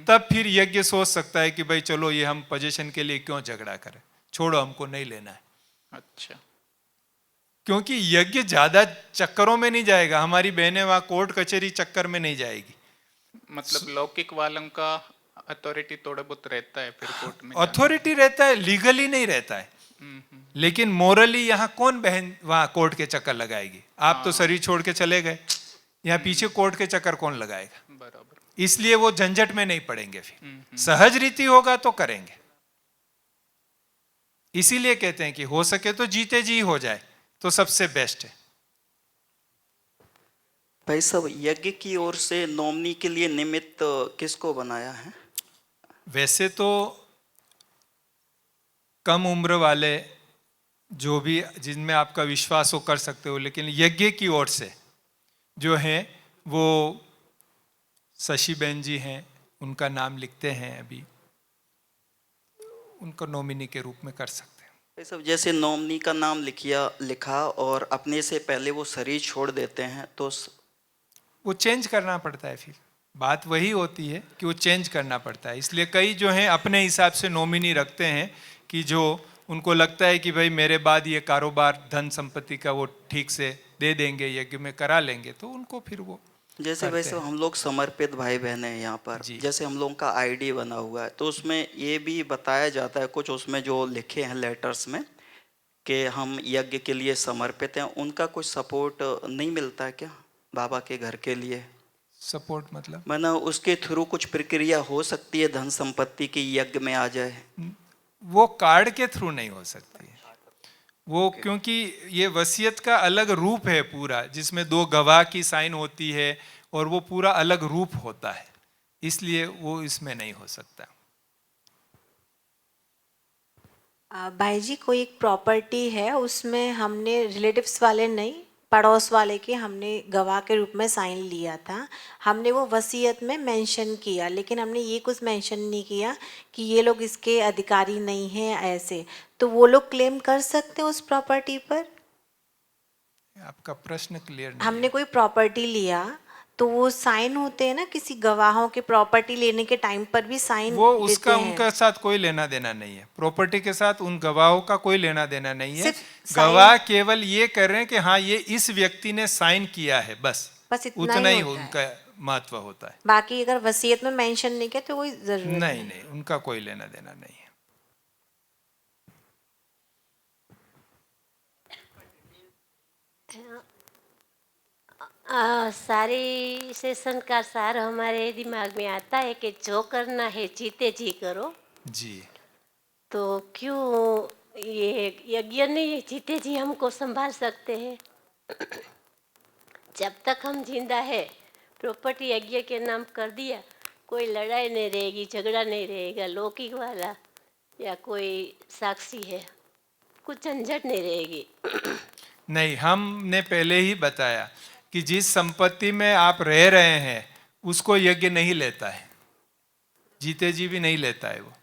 तब फिर यज्ञ सोच सकता है कि भाई चलो ये हम पोजीशन के लिए क्यों झगड़ा करें, छोड़ो, हमको नहीं लेना है।
अच्छा,
क्योंकि यज्ञ ज्यादा चक्करों में नहीं जाएगा, हमारी बहनें वहां कोर्ट कचहरी चक्कर में नहीं जाएगी।
मतलब लौकिक वालों का अथॉरिटी थोड़ा बहुत रहता है फिर कोर्ट में?
अथॉरिटी रहता है, लीगली नहीं रहता है, लेकिन मोरली यहाँ कौन बहन वहां कोर्ट के चक्कर लगाएगी? आप तो शरीर छोड़ के चले गए, यहाँ पीछे कोर्ट के चक्कर कौन लगाएगा?
बराबर।
इसलिए वो झंझट में नहीं पड़ेंगे। फिर सहज रीति होगा तो करेंगे। इसीलिए कहते हैं कि हो सके तो जीते जी हो जाए तो सबसे बेस्ट है।
भाई साहब, यज्ञ की ओर से नॉमिनी के लिए निमित्त किसको बनाया है?
वैसे तो कम उम्र वाले जो भी जिनमें आपका विश्वास हो कर सकते हो, लेकिन यज्ञ की ओर से जो है वो शशि बहन जी हैं, उनका नाम लिखते हैं, अभी उनको नॉमिनी के रूप में कर सकते हैं।
भाई साहब, जैसे नॉमिनी का नाम लिखा और अपने से पहले वो शरीर छोड़ देते हैं तो
वो चेंज करना पड़ता है। फिर बात वही होती है कि वो चेंज करना पड़ता है। इसलिए कई जो हैं अपने हिसाब से नॉमिनी रखते हैं कि जो उनको लगता है कि भाई मेरे बाद ये कारोबार धन संपत्ति का वो ठीक से दे देंगे, यज्ञ में करा लेंगे, तो उनको फिर वो
जैसे वैसे हम लोग समर्पित भाई बहन हैं यहाँ पर, जैसे हम लोगों का आईडी बना हुआ है तो उसमें ये भी बताया जाता है कुछ उसमें जो लिखे हैं लेटर्स में कि हम यज्ञ के लिए समर्पित हैं, उनका कुछ सपोर्ट नहीं मिलता है क्या बाबा के घर के लिए?
सपोर्ट मतलब
मैंने उसके थ्रू कुछ प्रक्रिया हो सकती है धन संपत्ति की यज्ञ में आ जाए?
वो कार्ड के थ्रू नहीं हो सकती है, वो क्योंकि ये वसीयत का अलग रूप है पूरा, जिसमें 2 गवाह की साइन होती है और वो पूरा अलग रूप होता है, इसलिए वो इसमें नहीं हो सकता।
भाई जी, कोई एक प्रॉपर्टी है, उसमें हमने रिलेटिव्स वाले नहीं, पड़ोस वाले के हमने गवाह के रूप में साइन लिया था। हमने वो वसीयत में मेंशन किया, लेकिन हमने ये कुछ मेंशन नहीं किया कि ये लोग इसके अधिकारी नहीं हैं ऐसे। तो वो लोग क्लेम कर सकते हैं उस प्रॉपर्टी पर?
आपका प्रश्न क्लियर नहीं
हमने
है।
कोई प्रॉपर्टी लिया तो वो साइन होते हैं ना, किसी गवाहों के प्रॉपर्टी लेने के टाइम पर भी साइन
वो उसका
लेते हैं।
उनका साथ कोई लेना देना नहीं है, प्रॉपर्टी के साथ उन गवाहों का कोई लेना देना नहीं है।
सिर्फ
गवाह केवल ये कर रहे हैं कि हाँ ये इस व्यक्ति ने साइन किया है, बस
इतना
उतना
ही
ही
होता है।
उनका महत्व होता है।
बाकी अगर वसीयत में मेंशन नहीं किया तो कोई जरूरत
नहीं नहीं, उनका कोई लेना देना नहीं है।
सारी सेशन का सार हमारे दिमाग में आता है कि जो करना है जीते जी करो।
जी,
तो क्यों ये यज्ञ नहीं जीते जी हमको संभाल सकते हैं? जब तक हम जिंदा है प्रॉपर्टी यज्ञ के नाम कर दिया, कोई लड़ाई नहीं रहेगी, झगड़ा नहीं रहेगा, लौकिक वाला या कोई साक्षी है, कुछ झंझट नहीं रहेगी।
नहीं, हमने पहले ही बताया कि जिस संपत्ति में आप रह रहे हैं उसको यज्ञ नहीं लेता है, जीते जी भी नहीं लेता है। वो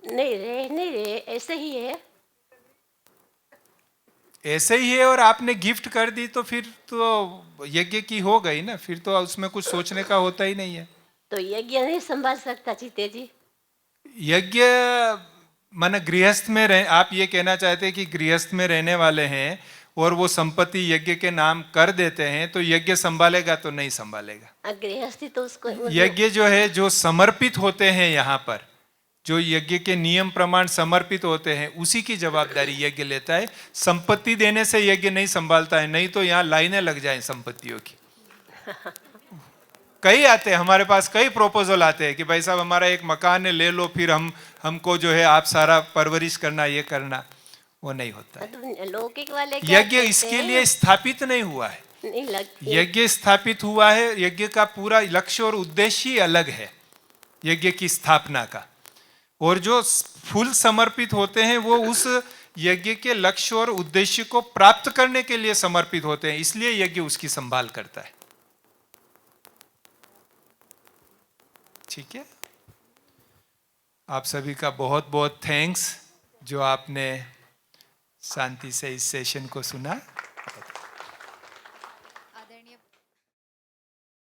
नहीं रहे ऐसे ही है।
ऐसे ही है, और आपने गिफ्ट कर दी तो फिर तो यज्ञ की हो गई ना, फिर तो उसमें कुछ सोचने का होता ही नहीं है।
तो यज्ञ नहीं संभाल सकता जीते जी?
यज्ञ माना गृहस्थ में रह, आप ये कहना चाहते हैं कि गृहस्थ में रहने वाले हैं और वो संपत्ति यज्ञ के नाम कर देते हैं तो यज्ञ संभालेगा? तो नहीं संभालेगा।
गृहस्थी तो उसको
यज्ञ जो है, जो समर्पित होते हैं यहाँ पर, जो यज्ञ के नियम प्रमाण समर्पित होते हैं, उसी की जवाबदारी यज्ञ लेता है। संपत्ति देने से यज्ञ नहीं संभालता है, नहीं तो यहाँ लाइनें लग जाए संपत्तियों की। कई आते हैं हमारे पास, कई प्रपोजल आते हैं कि भाई साहब हमारा एक मकान है, ले लो, फिर हमको जो है आप सारा परवरिश करना, ये करना। वो नहीं होता है।
लौकिक वाले क्या
यज्ञ
कहते
इसके
हैं?
लिए स्थापित नहीं हुआ है।
नहीं
यज्ञ स्थापित हुआ है, यज्ञ का पूरा लक्ष्य और उद्देश्य ही अलग है यज्ञ की स्थापना का। और जो फुल समर्पित होते हैं वो उस यज्ञ के लक्ष्य और उद्देश्य को प्राप्त करने के लिए समर्पित होते हैं, इसलिए यज्ञ उसकी संभाल करता है। ठीक है, आप सभी का बहुत बहुत थैंक्स जो आपने शांति से इस सेशन को सुना।